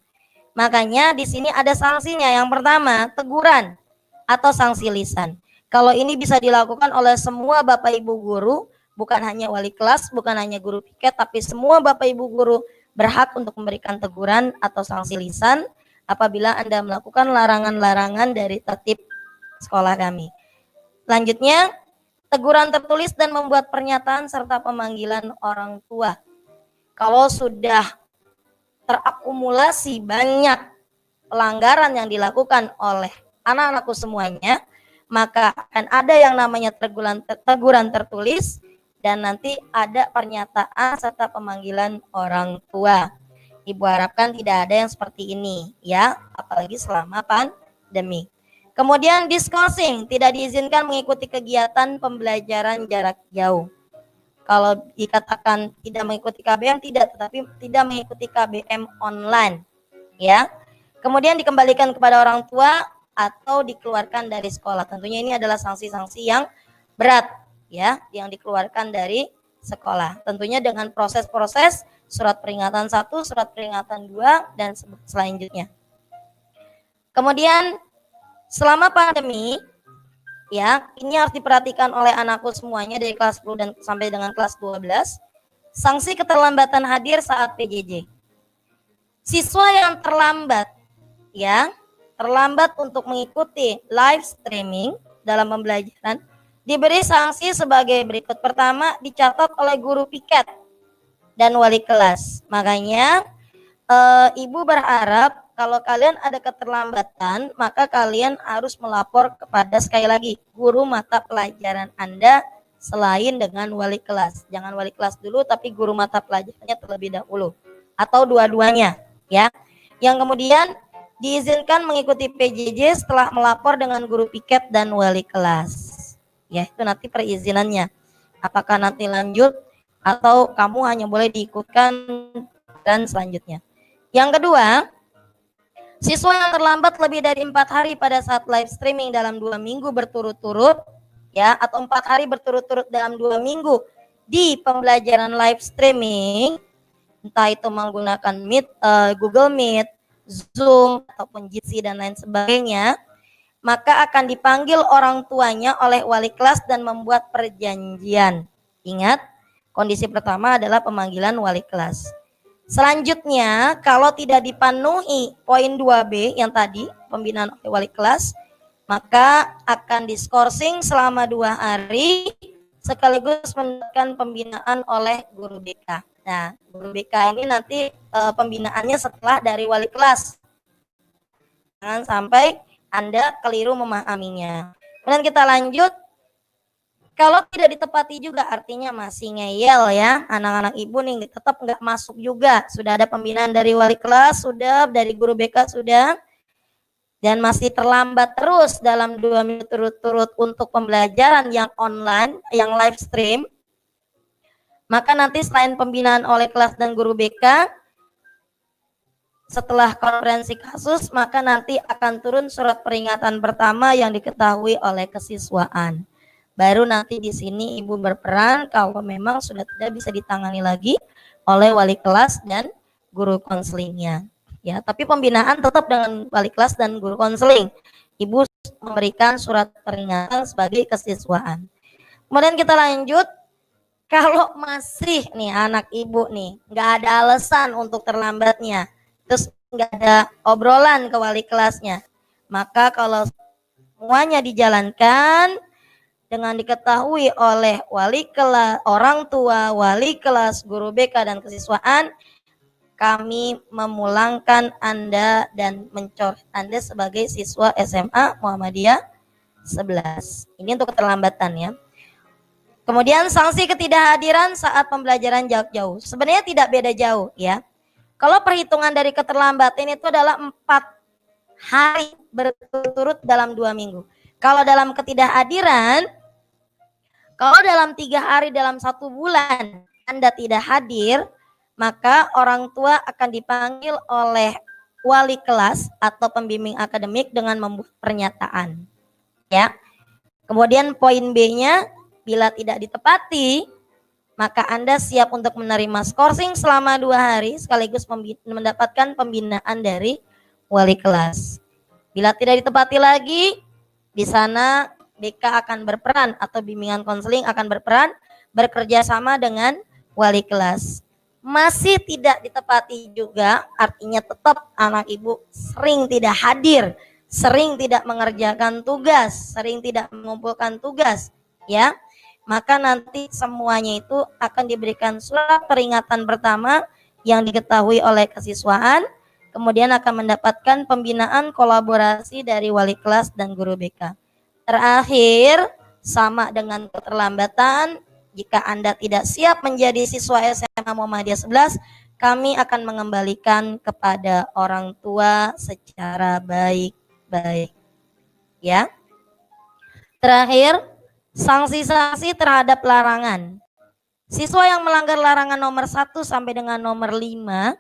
Makanya di sini ada sanksinya. Yang pertama, teguran atau sanksi lisan. Kalau ini bisa dilakukan oleh semua Bapak Ibu guru, bukan hanya wali kelas, bukan hanya guru piket, tapi semua Bapak Ibu guru berhak untuk memberikan teguran atau sanksi lisan apabila Anda melakukan larangan-larangan dari tertib sekolah kami. Selanjutnya, teguran tertulis dan membuat pernyataan serta pemanggilan orang tua. Kalau sudah terakumulasi banyak pelanggaran yang dilakukan oleh anak-anakku semuanya, maka akan ada yang namanya teguran tertulis dan nanti ada pernyataan serta pemanggilan orang tua. Ibu harapkan tidak ada yang seperti ini ya, apalagi selama pandemi. Kemudian diskorsing, tidak diizinkan mengikuti kegiatan pembelajaran jarak jauh. Kalau dikatakan tidak mengikuti KBM tidak, tetapi tidak mengikuti KBM online ya. Kemudian dikembalikan kepada orang tua atau dikeluarkan dari sekolah. Tentunya ini adalah sanksi-sanksi yang berat ya, yang dikeluarkan dari sekolah. Tentunya dengan proses-proses surat peringatan 1, surat peringatan 2 dan selanjutnya. Kemudian selama pandemi ya, ini harus diperhatikan oleh anakku semuanya dari kelas 10 dan sampai dengan kelas 12. Sanksi keterlambatan hadir saat PJJ. Siswa yang terlambat ya, terlambat untuk mengikuti live streaming dalam pembelajaran diberi sanksi sebagai berikut. Pertama, dicatat oleh guru piket dan wali kelas. Makanya Ibu berharap kalau kalian ada keterlambatan, maka kalian harus melapor kepada, sekali lagi, guru mata pelajaran Anda selain dengan wali kelas. Jangan wali kelas dulu, tapi guru mata pelajarannya terlebih dahulu. Atau dua-duanya ya. Yang kemudian diizinkan mengikuti PJJ setelah melapor dengan guru piket dan wali kelas. Ya, itu nanti perizinannya. Apakah nanti lanjut atau kamu hanya boleh diikutkan dan selanjutnya. Yang kedua, siswa yang terlambat lebih dari 4 hari pada saat live streaming dalam 2 minggu berturut-turut ya, atau 4 hari berturut-turut dalam 2 minggu di pembelajaran live streaming, entah itu menggunakan Google Meet, Zoom ataupun Jitsi dan lain sebagainya, maka akan dipanggil orang tuanya oleh wali kelas dan membuat perjanjian. Ingat, kondisi pertama adalah pemanggilan wali kelas. Selanjutnya, kalau tidak dipenuhi poin 2B yang tadi, pembinaan oleh wali kelas, maka akan diskorsing selama 2 hari sekaligus mendapatkan pembinaan oleh guru BK. Nah, guru BK ini nanti pembinaannya setelah dari wali kelas. Jangan sampai Anda keliru memahaminya. Kemudian kita lanjut. Kalau tidak ditepati juga artinya masih ngeyel ya. Anak-anak ibu nih tetap nggak masuk juga. Sudah ada pembinaan dari wali kelas, sudah dari guru BK sudah. Dan masih terlambat terus dalam 2 minggu turut-turut untuk pembelajaran yang online, yang live stream. Maka nanti selain pembinaan oleh kelas dan guru BK, setelah konferensi kasus, maka nanti akan turun surat peringatan pertama yang diketahui oleh kesiswaan. Baru nanti di sini ibu berperan kalau memang sudah tidak bisa ditangani lagi oleh wali kelas dan guru konselingnya. Ya, tapi pembinaan tetap dengan wali kelas dan guru konseling. Ibu memberikan surat peringatan sebagai kesiswaan. Kemudian kita lanjut. Kalau masih nih anak ibu nih nggak ada alasan untuk terlambatnya, terus nggak ada obrolan ke wali kelasnya, maka kalau semuanya dijalankan dengan diketahui oleh wali kelas, orang tua, wali kelas, guru BK dan kesiswaan, kami memulangkan Anda dan mencoret Anda sebagai siswa SMA Muhammadiyah 11. Ini untuk keterlambatan ya. Kemudian sanksi ketidakhadiran saat pembelajaran jarak jauh. Sebenarnya tidak beda jauh ya. Kalau perhitungan dari keterlambatan itu adalah 4 hari berturut-turut dalam 2 minggu. Kalau dalam ketidakhadiran, kalau dalam 3 hari dalam 1 bulan Anda tidak hadir, maka orang tua akan dipanggil oleh wali kelas atau pembimbing akademik dengan membuat pernyataan. Ya. Kemudian poin B-nya, bila tidak ditepati, maka Anda siap untuk menerima skorsing selama 2 hari sekaligus mendapatkan pembinaan dari wali kelas. Bila tidak ditepati lagi, di sana BK akan berperan atau bimbingan konseling akan berperan bekerja sama dengan wali kelas. Masih tidak ditepati juga, artinya tetap anak ibu sering tidak hadir, sering tidak mengerjakan tugas, sering tidak mengumpulkan tugas, ya. Maka nanti semuanya itu akan diberikan surat peringatan pertama yang diketahui oleh kesiswaan, kemudian akan mendapatkan pembinaan kolaborasi dari wali kelas dan guru BK. Terakhir, sama dengan keterlambatan, jika Anda tidak siap menjadi siswa SMA Muhammadiyah 11, kami akan mengembalikan kepada orang tua secara baik-baik. Ya. Terakhir, sanksi-sanksi terhadap larangan. Siswa yang melanggar larangan nomor 1 sampai dengan nomor 5,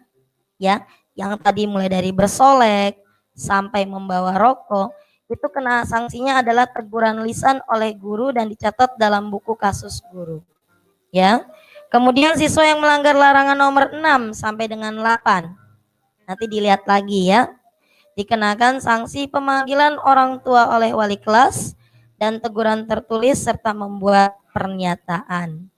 ya, yang tadi mulai dari bersolek sampai membawa rokok, itu kena sanksinya adalah teguran lisan oleh guru dan dicatat dalam buku kasus guru. Ya. Kemudian siswa yang melanggar larangan nomor 6 sampai dengan 8. Nanti dilihat lagi ya. Dikenakan sanksi pemanggilan orang tua oleh wali kelas dan teguran tertulis serta membuat pernyataan.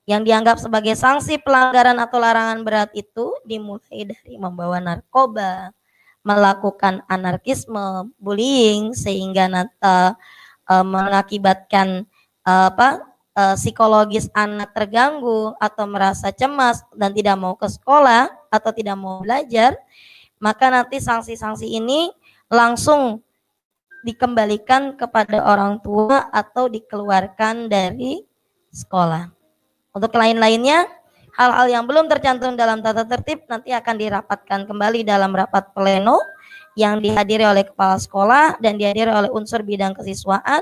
Yang dianggap sebagai sanksi pelanggaran atau larangan berat itu dimulai dari membawa narkoba, melakukan anarkisme, bullying sehingga mengakibatkan psikologis anak terganggu atau merasa cemas dan tidak mau ke sekolah atau tidak mau belajar, maka nanti sanksi-sanksi ini langsung dikembalikan kepada orang tua atau dikeluarkan dari sekolah. Untuk lain-lainnya, hal-hal yang belum tercantum dalam tata tertib nanti akan dirapatkan kembali dalam rapat pleno yang dihadiri oleh kepala sekolah dan dihadiri oleh unsur bidang kesiswaan,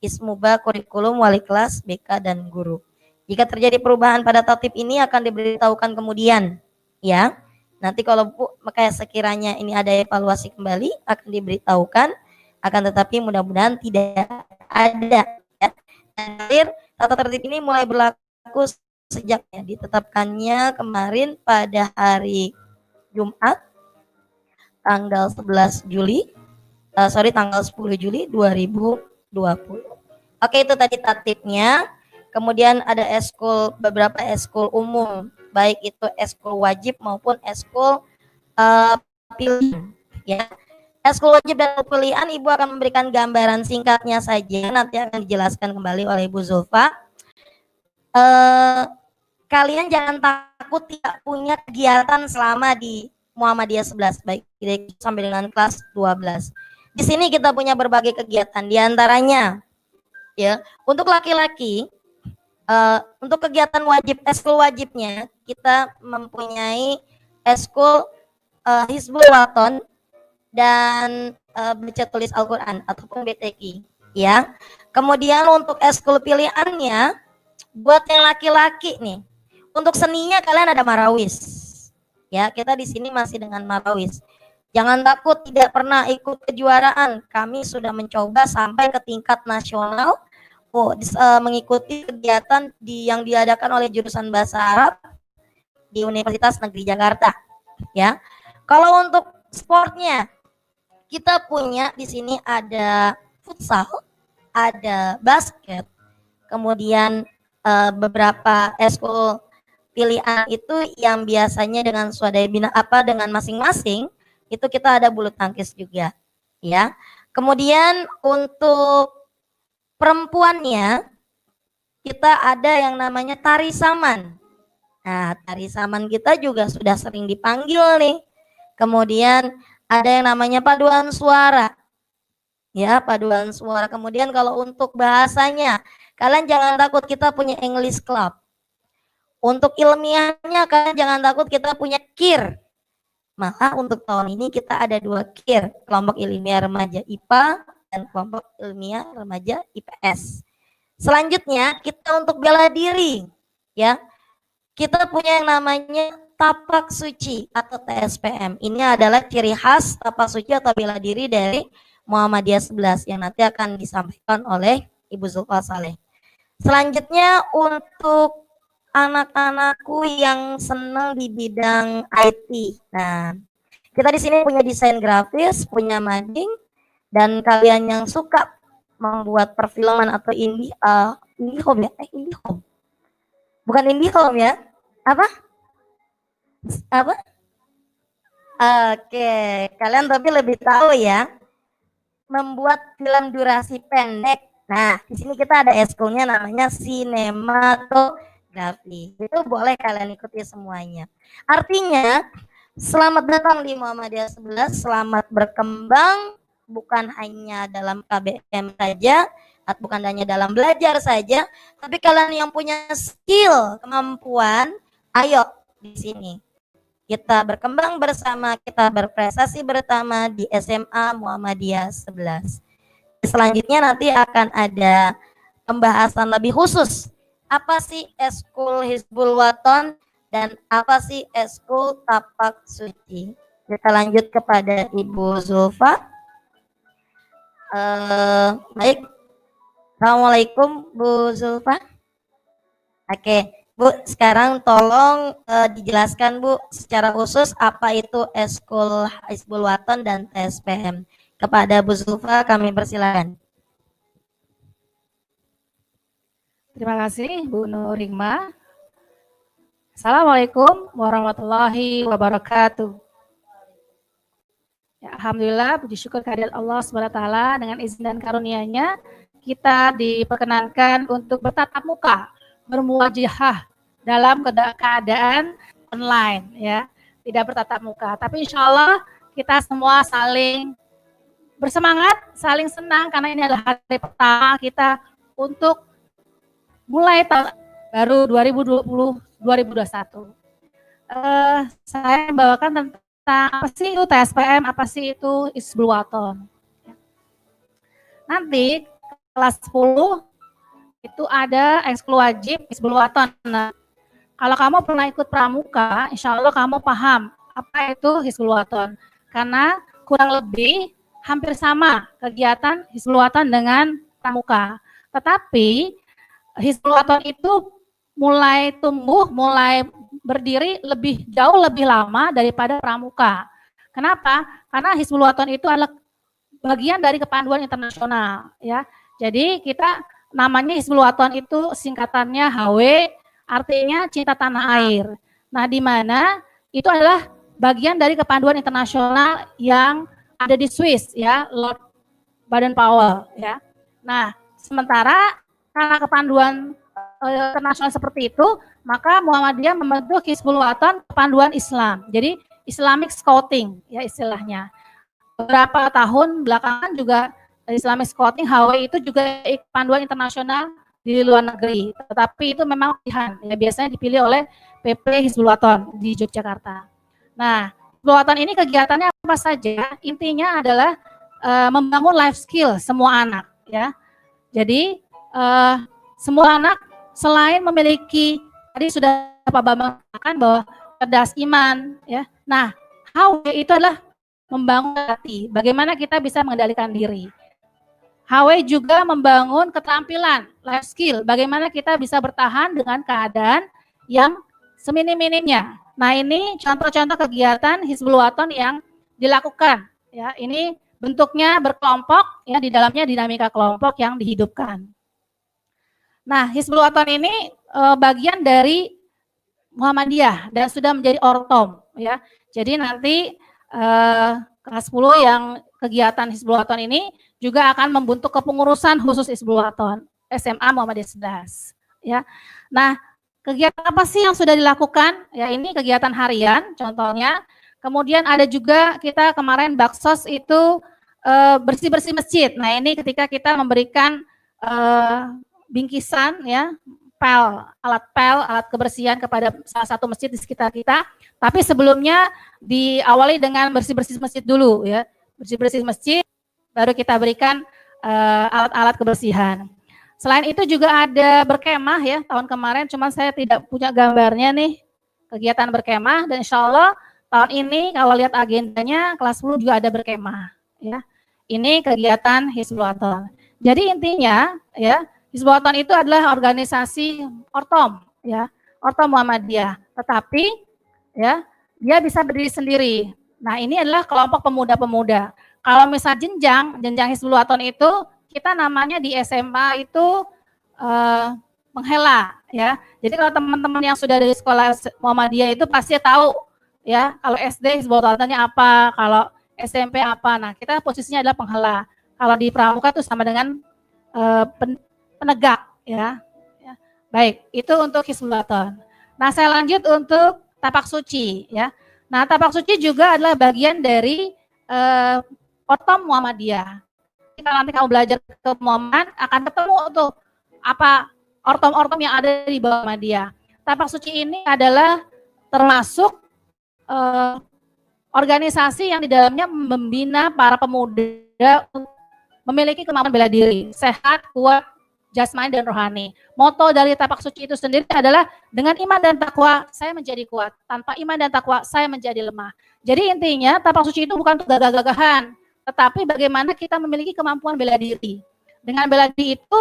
Ismuba, kurikulum, wali kelas, BK, dan guru. Jika terjadi perubahan pada tatib ini akan diberitahukan kemudian, ya. Nanti kalau kayak sekiranya ini ada evaluasi kembali akan diberitahukan, akan tetapi mudah-mudahan tidak ada. Ya. Terakhir, tata tertib ini mulai berlaku sejak ditetapkannya kemarin pada hari Jumat tanggal 10 Juli 2020. Oke, itu tadi tatibnya. Kemudian ada beberapa eskul umum, baik itu eskul wajib maupun eskul pilihan. Ya, eskul wajib dan pilihan Ibu akan memberikan gambaran singkatnya saja. Nanti akan dijelaskan kembali oleh Ibu Zulfa. Kalian jangan takut tidak punya kegiatan selama di Muhammadiyah 11, baik sampai dengan kelas 12. Di sini kita punya berbagai kegiatan, diantaranya ya untuk laki-laki, untuk kegiatan wajib, eskul wajibnya kita mempunyai eskul Hizbul Waton dan baca tulis Al-Quran ataupun BTQ, ya. Kemudian untuk eskul pilihannya buat yang laki-laki nih, untuk seninya kalian ada marawis, ya. Kita di sini masih dengan marawis. Jangan takut tidak pernah ikut kejuaraan. Kami sudah mencoba sampai ke tingkat nasional, mengikuti kegiatan yang diadakan oleh jurusan Bahasa Arab di Universitas Negeri Jakarta. Ya, kalau untuk sportnya kita punya di sini ada futsal, ada basket, kemudian beberapa eskul pilihan itu yang biasanya dengan swadaya bina dengan masing-masing. Itu kita ada bulu tangkis juga, ya. Kemudian untuk perempuannya kita ada yang namanya tari saman. Nah, tari saman kita juga sudah sering dipanggil nih. Kemudian ada yang namanya paduan suara. Ya, paduan suara. Kemudian kalau untuk bahasanya, kalian jangan takut kita punya English Club. Untuk ilmiahnya kalian jangan takut kita punya KIR. Maka untuk tahun ini kita ada 2 KIR, kelompok ilmiah remaja IPA dan kelompok ilmiah remaja IPS. Selanjutnya kita untuk bela diri, ya. Kita punya yang namanya tapak suci atau TSPM. Ini adalah ciri khas tapak suci atau bela diri dari Muhammadiyah 11 yang nanti akan disampaikan oleh Ibu Zulfa Saleh. Selanjutnya untuk anak-anakku yang senang di bidang IT. Nah, kita di sini punya desain grafis, punya mading, dan kalian yang suka membuat perfilman atau IndiHome ya? IndiHome. Bukan IndiHome ya? Apa? Oke, kalian tapi lebih tahu ya, membuat film durasi pendek. Nah, di sini kita ada eskulnya namanya sinematografi. Itu boleh kalian ikuti semuanya. Artinya, selamat datang di Muhammadiyah 11, selamat berkembang bukan hanya dalam KBM saja, bukan hanya dalam belajar saja, tapi kalian yang punya skill, kemampuan, ayo di sini. Kita berkembang bersama, kita berprestasi bersama di SMA Muhammadiyah 11. Selanjutnya nanti akan ada pembahasan lebih khusus. Apa sih Eskul Hizbul Waton dan apa sih Eskul Tapak Suci? Kita lanjut kepada Ibu Zulfa. Baik. Assalamualaikum Bu Zulfa. Oke. Bu, sekarang tolong dijelaskan Bu secara khusus apa itu Eskul Hizbul Waton dan TSPM. Kepada Bu Zulfa kami persilakan. Terima kasih Bu Nurima. Assalamualaikum warahmatullahi wabarakatuh. Ya, alhamdulillah, puji syukur kehadirat Allah SWT dengan izin dan karunia-Nya kita diperkenankan untuk bertatap muka, bermuwajahah dalam keadaan online ya, tidak bertatap muka, tapi insya Allah kita semua saling bersemangat, saling senang karena ini adalah hari pertama kita untuk mulai tahun baru 2020-2021. Saya membawakan tentang apa sih itu TSPM, apa sih itu Hizbul Waton. Nanti kelas 10 itu ada ekskul wajib Hizbul Waton. Nah, kalau kamu pernah ikut pramuka, insya Allah kamu paham apa itu Hizbul Waton. Karena kurang lebih hampir sama kegiatan Hizbul Waton dengan pramuka. Tetapi Hizbul Waton itu mulai tumbuh, mulai berdiri jauh lebih lama daripada pramuka. Kenapa? Karena Hizbul Waton itu adalah bagian dari kepanduan internasional. Ya. Jadi kita namanya Hizbul Waton itu singkatannya HW, artinya cinta tanah air. Nah, di mana itu adalah bagian dari kepanduan internasional yang ada di Swiss, ya, Lord Baden-Powell, ya. Nah, sementara karena kepanduan internasional seperti itu, maka Muhammadiyah membentuk Hizbul Waton kepanduan Islam. Jadi Islamic Scouting, ya istilahnya. Beberapa tahun belakangan juga Islamic Scouting HW itu juga panduan internasional di luar negeri, tetapi itu memang pilihan, ya biasanya dipilih oleh PP Hizbul Waton di Yogyakarta. Nah, Hizbul Waton ini kegiatannya apa saja? Intinya adalah membangun life skill semua anak, ya. Jadi semua anak selain memiliki, tadi sudah Pak Bambang katakan bahwa cerdas iman, ya. Nah, HW itu adalah membangun hati. Bagaimana kita bisa mengendalikan diri. HW juga membangun keterampilan, life skill, bagaimana kita bisa bertahan dengan keadaan yang seminim-minimnya. Nah, ini contoh-contoh kegiatan Hizbul Waton yang dilakukan. Ya, ini bentuknya berkelompok, ya di dalamnya dinamika kelompok yang dihidupkan. Nah, Hizbul Waton ini bagian dari Muhammadiyah dan sudah menjadi ortom. Ya, jadi nanti kelas 10 yang kegiatan Hizbul Waton ini juga akan membentuk kepengurusan khusus Hizbul Waton SMA Muhammadiyah 11. Ya. Nah, kegiatan apa sih yang sudah dilakukan? Ya, ini kegiatan harian contohnya. Kemudian ada juga kita kemarin Baksos itu bersih-bersih masjid. Nah, ini ketika kita memberikan bingkisan ya, alat kebersihan kepada salah satu masjid di sekitar kita. Tapi sebelumnya diawali dengan bersih-bersih masjid dulu ya. Bersih-bersih masjid, baru kita berikan alat-alat kebersihan. Selain itu juga ada berkemah ya, tahun kemarin cuma saya tidak punya gambarnya nih, kegiatan berkemah, dan insya Allah tahun ini kalau lihat agendanya kelas 10 juga ada berkemah. Ya. Ini kegiatan Hizbul Waton. Jadi intinya ya, Hizbul Waton itu adalah organisasi ortom ya, ortom Muhammadiyah. Tetapi ya, dia bisa berdiri sendiri. Nah, ini adalah kelompok pemuda-pemuda. Kalau misal jenjang Hizbul Waton itu kita namanya di SMA itu penghela ya. Jadi kalau teman-teman yang sudah dari sekolah Muhammadiyah itu pasti tahu ya, kalau SD Hizbul Watonnya apa, kalau SMP apa. Nah, kita posisinya adalah penghela. Kalau di pramuka itu sama dengan penegak ya. Baik, itu untuk Hizbul Waton. Nah, saya lanjut untuk tapak suci ya. Nah, tapak suci juga adalah bagian dari ortom Muhammadiyah. Kalau nanti kamu belajar ke Muhammad akan ketemu tuh apa ortom-ortom yang ada di bawah Muhammadiyah. Tapak suci ini adalah termasuk organisasi yang di dalamnya membina para pemuda memiliki kemampuan bela diri, sehat, kuat, jasmani dan rohani. Moto dari tapak suci itu sendiri adalah dengan iman dan takwa saya menjadi kuat, tanpa iman dan takwa saya menjadi lemah. Jadi intinya tapak suci itu bukan untuk gagah-gagahan, tetapi bagaimana kita memiliki kemampuan bela diri. Dengan bela diri itu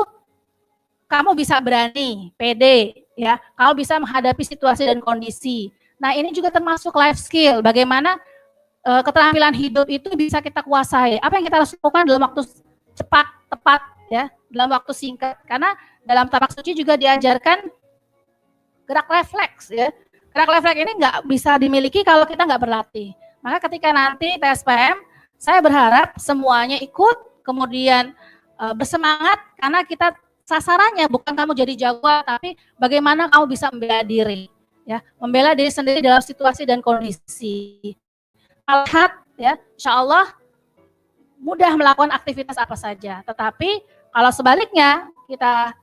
kamu bisa berani, pede, ya, kamu bisa menghadapi situasi dan kondisi. Nah, ini juga termasuk life skill. Bagaimana keterampilan hidup itu bisa kita kuasai. Apa yang kita harus lakukan dalam waktu cepat, tepat, ya, dalam waktu singkat. Karena dalam tapak suci juga diajarkan gerak refleks, ya. Gerak refleks ini nggak bisa dimiliki kalau kita nggak berlatih. Maka ketika nanti TSPM, saya berharap semuanya ikut, kemudian bersemangat karena kita sasarannya bukan kamu jadi jagoan, tapi bagaimana kamu bisa membela diri, ya, membela diri sendiri dalam situasi dan kondisi. Lihat, ya, insya Allah mudah melakukan aktivitas apa saja. Tetapi kalau sebaliknya kita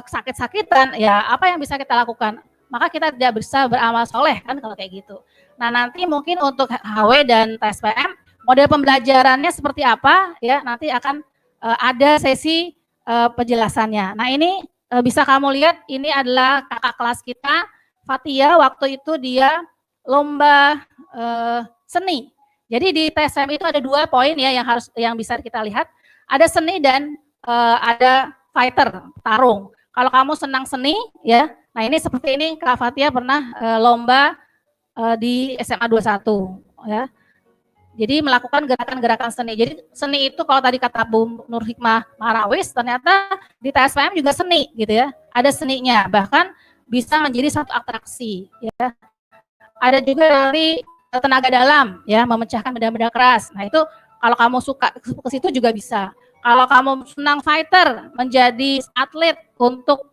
sakit-sakitan, ya apa yang bisa kita lakukan? Maka kita tidak bisa beramal soleh kan kalau kayak gitu. Nah, nanti mungkin untuk HW dan TSPM model pembelajarannya seperti apa, ya, nanti akan ada sesi penjelasannya. Nah, ini bisa kamu lihat, ini adalah kakak kelas kita, Fatia, waktu itu dia lomba seni. Jadi di TSM itu ada 2 poin ya yang bisa kita lihat. Ada seni dan ada fighter, tarung. Kalau kamu senang seni, ya, nah ini seperti ini Kak Fatia pernah lomba di SMA 21, ya. Jadi melakukan gerakan-gerakan seni. Jadi seni itu kalau tadi kata Bu Nur Hikmah Marawis, ternyata di TSPM juga seni gitu ya. Ada seninya, bahkan bisa menjadi satu atraksi ya. Ada juga dari tenaga dalam ya, memecahkan benda-benda keras. Nah, itu kalau kamu suka ke situ juga bisa. Kalau kamu senang fighter, menjadi atlet untuk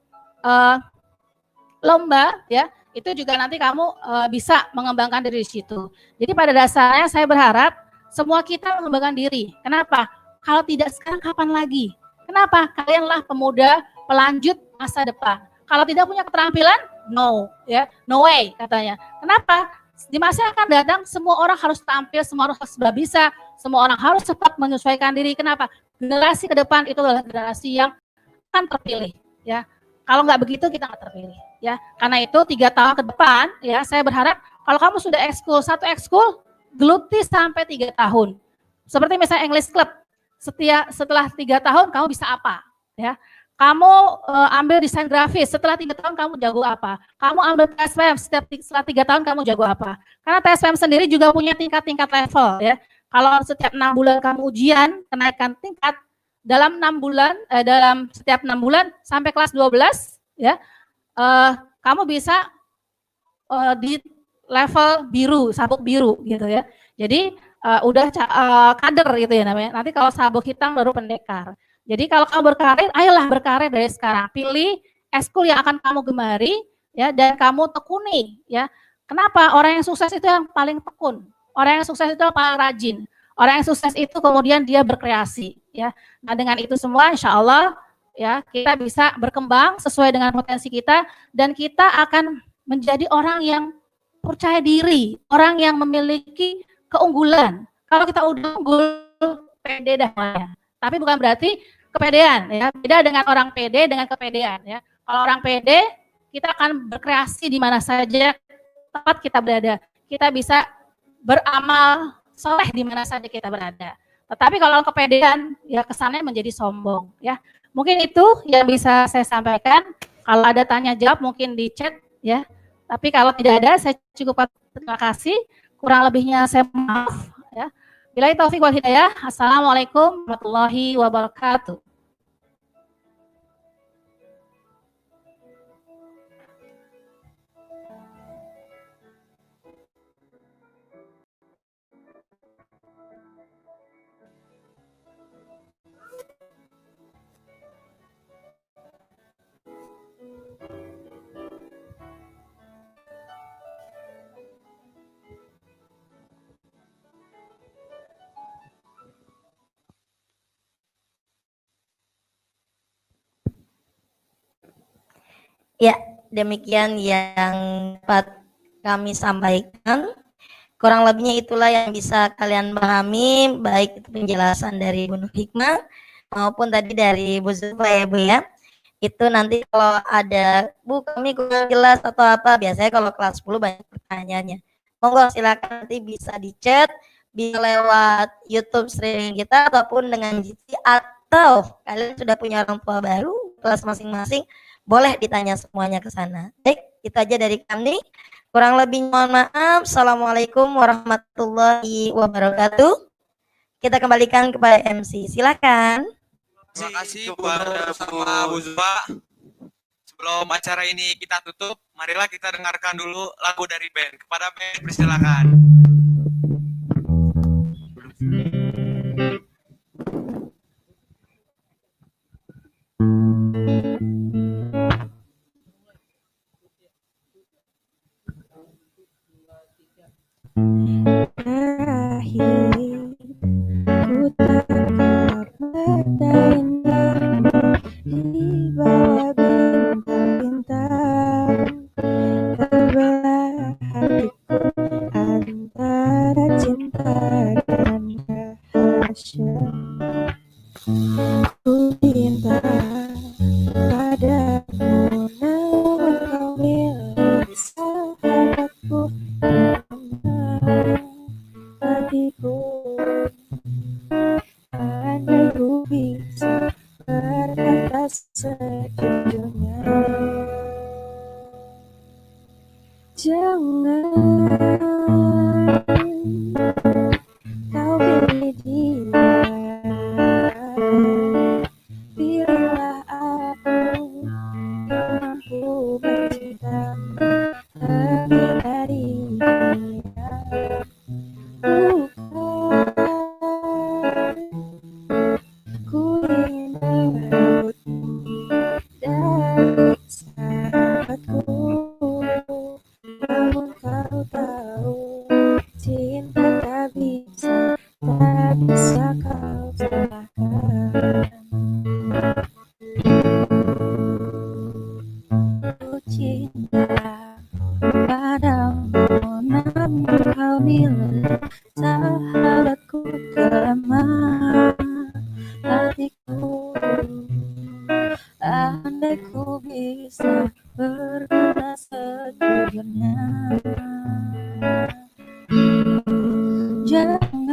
lomba ya, itu juga nanti kamu bisa mengembangkan diri di situ. Jadi pada dasarnya saya berharap semua kita mengembangkan diri. Kenapa? Kalau tidak sekarang kapan lagi? Kenapa? Kalianlah pemuda pelanjut masa depan. Kalau tidak punya keterampilan, no, ya, no way katanya. Kenapa? Di masa yang akan datang semua orang harus tampil, semua orang harus bisa, semua orang harus cepat menyesuaikan diri. Kenapa? Generasi ke depan itu adalah generasi yang akan terpilih, ya. Kalau nggak begitu kita nggak terpilih, ya. Karena itu 3 tahun ke depan, ya, saya berharap kalau kamu sudah ekskul, satu ekskul, geluti sampai 3 tahun. Seperti misalnya English Club, setelah 3 tahun kamu bisa apa, ya. Kamu ambil desain grafis, setelah 3 tahun kamu jago apa. Kamu ambil TSPM, setelah 3 tahun kamu jago apa. Karena TSPM sendiri juga punya tingkat-tingkat level, ya. Kalau setiap 6 bulan kamu ujian, kenaikan tingkat, dalam 6 bulan, dalam setiap 6 bulan sampai kelas 12, ya, kamu bisa di level biru, sabuk biru, gitu ya. Jadi udah kader gitu ya namanya. Nanti kalau sabuk hitam baru pendekar. Jadi kalau kamu berkarir, ayolah berkarir dari sekarang. Pilih ekskul yang akan kamu gemari, ya, dan kamu tekuni, ya. Kenapa? Orang yang sukses itu yang paling tekun. Orang yang sukses itu yang paling rajin. Orang yang sukses itu kemudian dia berkreasi, ya. Nah, dengan itu semua insya Allah, ya, kita bisa berkembang sesuai dengan potensi kita dan kita akan menjadi orang yang percaya diri, orang yang memiliki keunggulan. Kalau kita udah unggul, pede dah. Tapi bukan berarti kepedean, ya. Beda dengan orang pede dengan kepedean, ya. Kalau orang pede, kita akan berkreasi di mana saja tempat kita berada. Kita bisa beramal soleh di mana saja kita berada. Tetapi kalau kepedean, ya kesannya menjadi sombong, ya. Mungkin itu yang bisa saya sampaikan. Kalau ada tanya jawab mungkin di chat, ya. Tapi kalau tidak ada, saya cukupkan. Terima kasih. Kurang lebihnya saya maaf, ya. Billahi taufik wal hidayah. Assalamualaikum warahmatullahi wabarakatuh. Ya, demikian yang dapat kami sampaikan. Kurang lebihnya itulah yang bisa kalian pahami, baik itu penjelasan dari Bu Nur Hikmah maupun tadi dari Bu Zulfa ya Bu ya. Itu nanti kalau ada, Bu kami kurang jelas atau apa, biasanya kalau kelas 10 banyak pertanyaannya. Monggo silakan nanti bisa di chat, bisa lewat YouTube streaming kita ataupun dengan GC, atau kalian sudah punya orang tua baru kelas masing-masing, boleh ditanya semuanya ke sana. Baik, itu aja dari kami. Kurang lebih mohon maaf. Assalamualaikum warahmatullahi wabarakatuh. Kita kembalikan kepada MC. Silakan. Terima kasih kepada sama Bu Zulfa. Sebelum acara ini kita tutup, marilah kita dengarkan dulu lagu dari band. Kepada band persilakan. Terakhir ku tatap mata indahmu di bawah bintang-bintang, terbelah hatiku antara cinta dan dahsyat. Ku cinta padamu, namun kau milik sahabatku, hatiku. Andai ku bisa berkata sejujurnya, jangan kau pilih dia, pilihlah aku yang mampu mencintamu lebih dari dia. Ku ingin merebutmu dari sahabatku, namun kau tahu cinta tak bisa kau salahkan. Ku cinta padamu, namun kau milik sahabatku kelama hatiku. Andai ku bisa berkata sejujurnya, jangan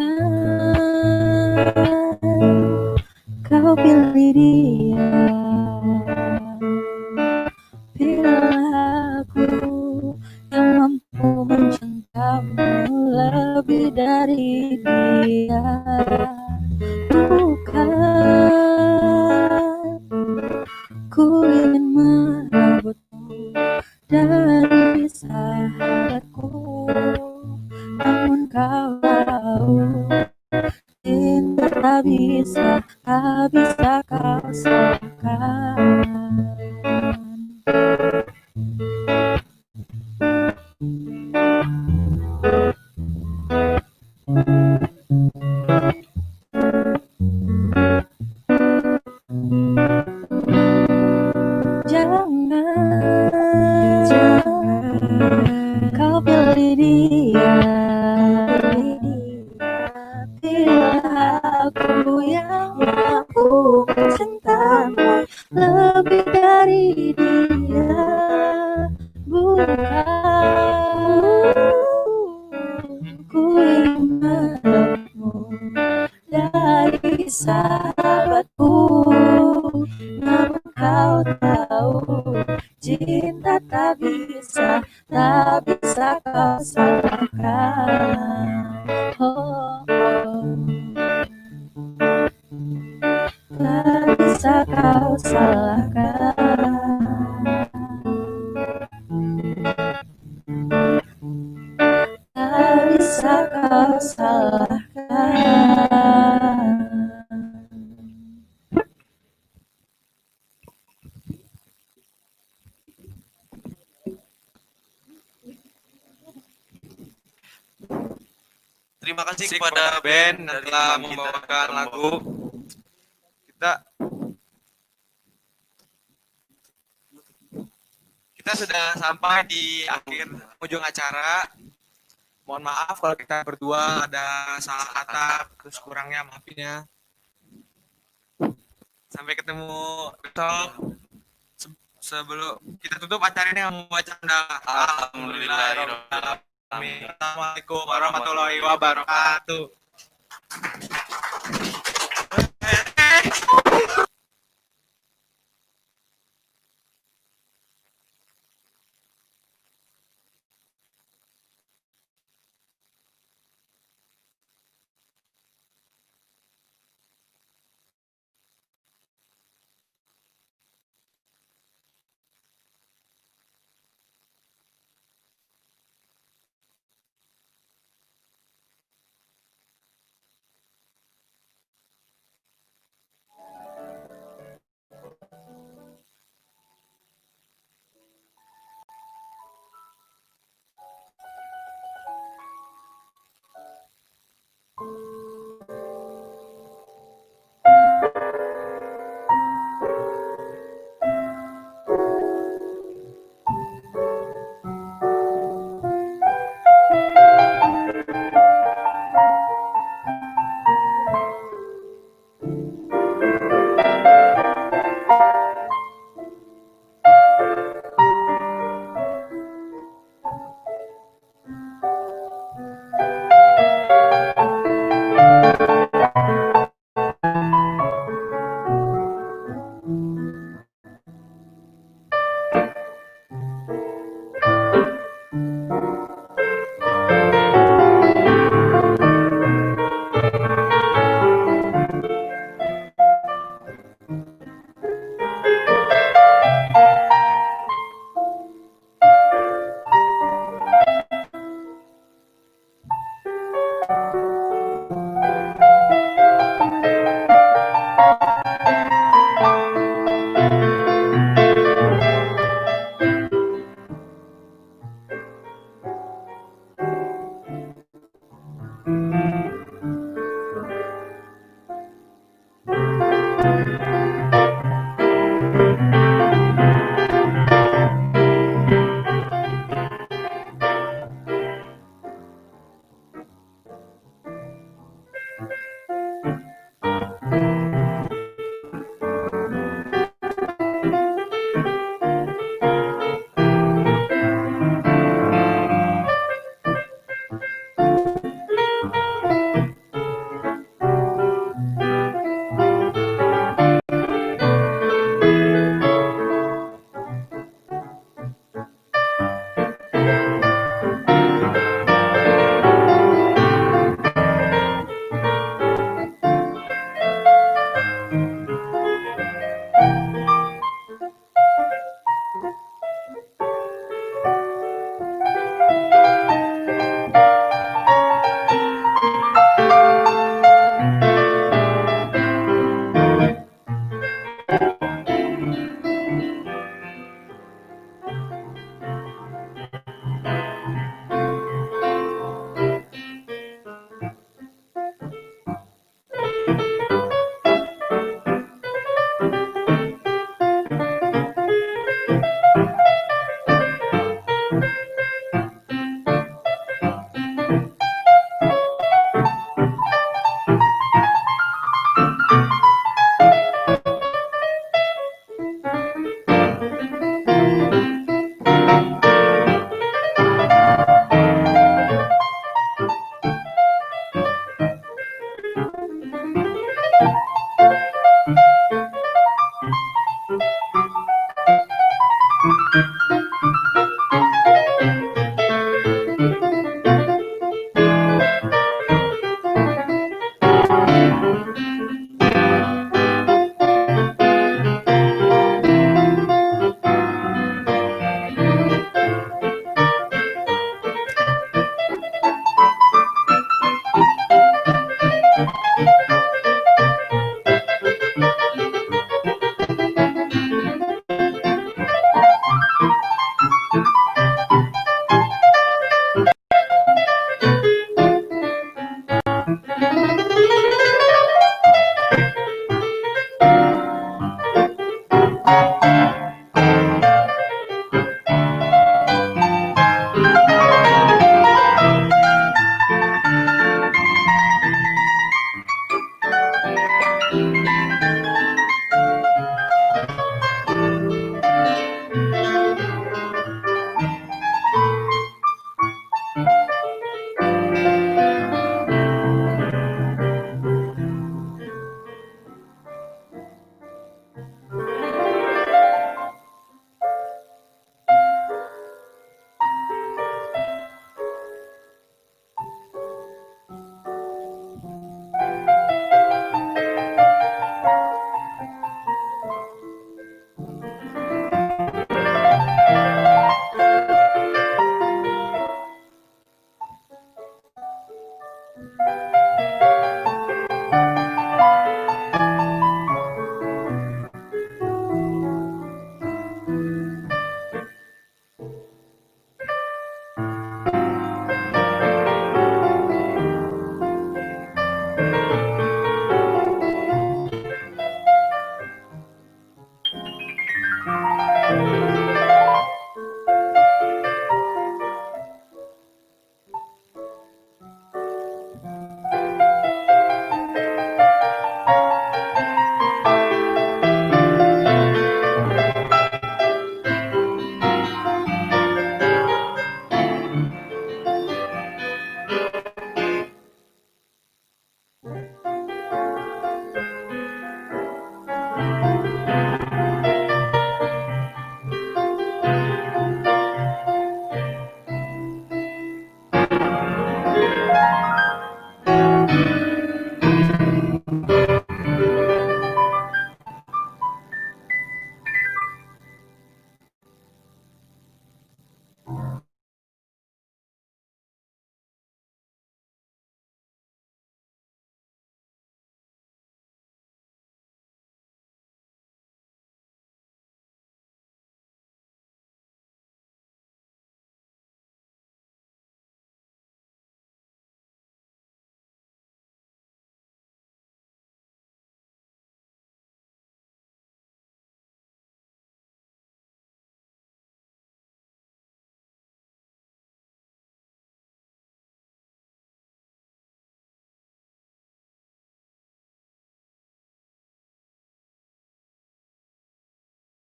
kau pilih dia, pilihlah aku yang mampu mencintamu lebih dari dia. Bukan ku ingin merebutmu dari sahabatku, namun kau tahu cinta tak bisa kau salahkan. Jangan kau pilih dia, pilihlah aku yang mampu mencintamu lebih dari dia. Bukan ku ingin merebutmu dari sahabatku, namun kau tahu cinta tak bisa kau salahkan. Oh, tak bisa kau salahkan. Tak bisa kau salahkan. Terima kasih kepada band yang telah membawakan lagu. Kita sudah sampai di akhir ujung acara. Mohon maaf kalau kita berdua ada salah kata, terus kurangnya maafin ya. Sampai ketemu besok. Sebelum kita tutup acara ini dengan membaca Alhamdulillahirobbilalamin. Assalamualaikum warahmatullahi wabarakatuh. Wabarakatuh.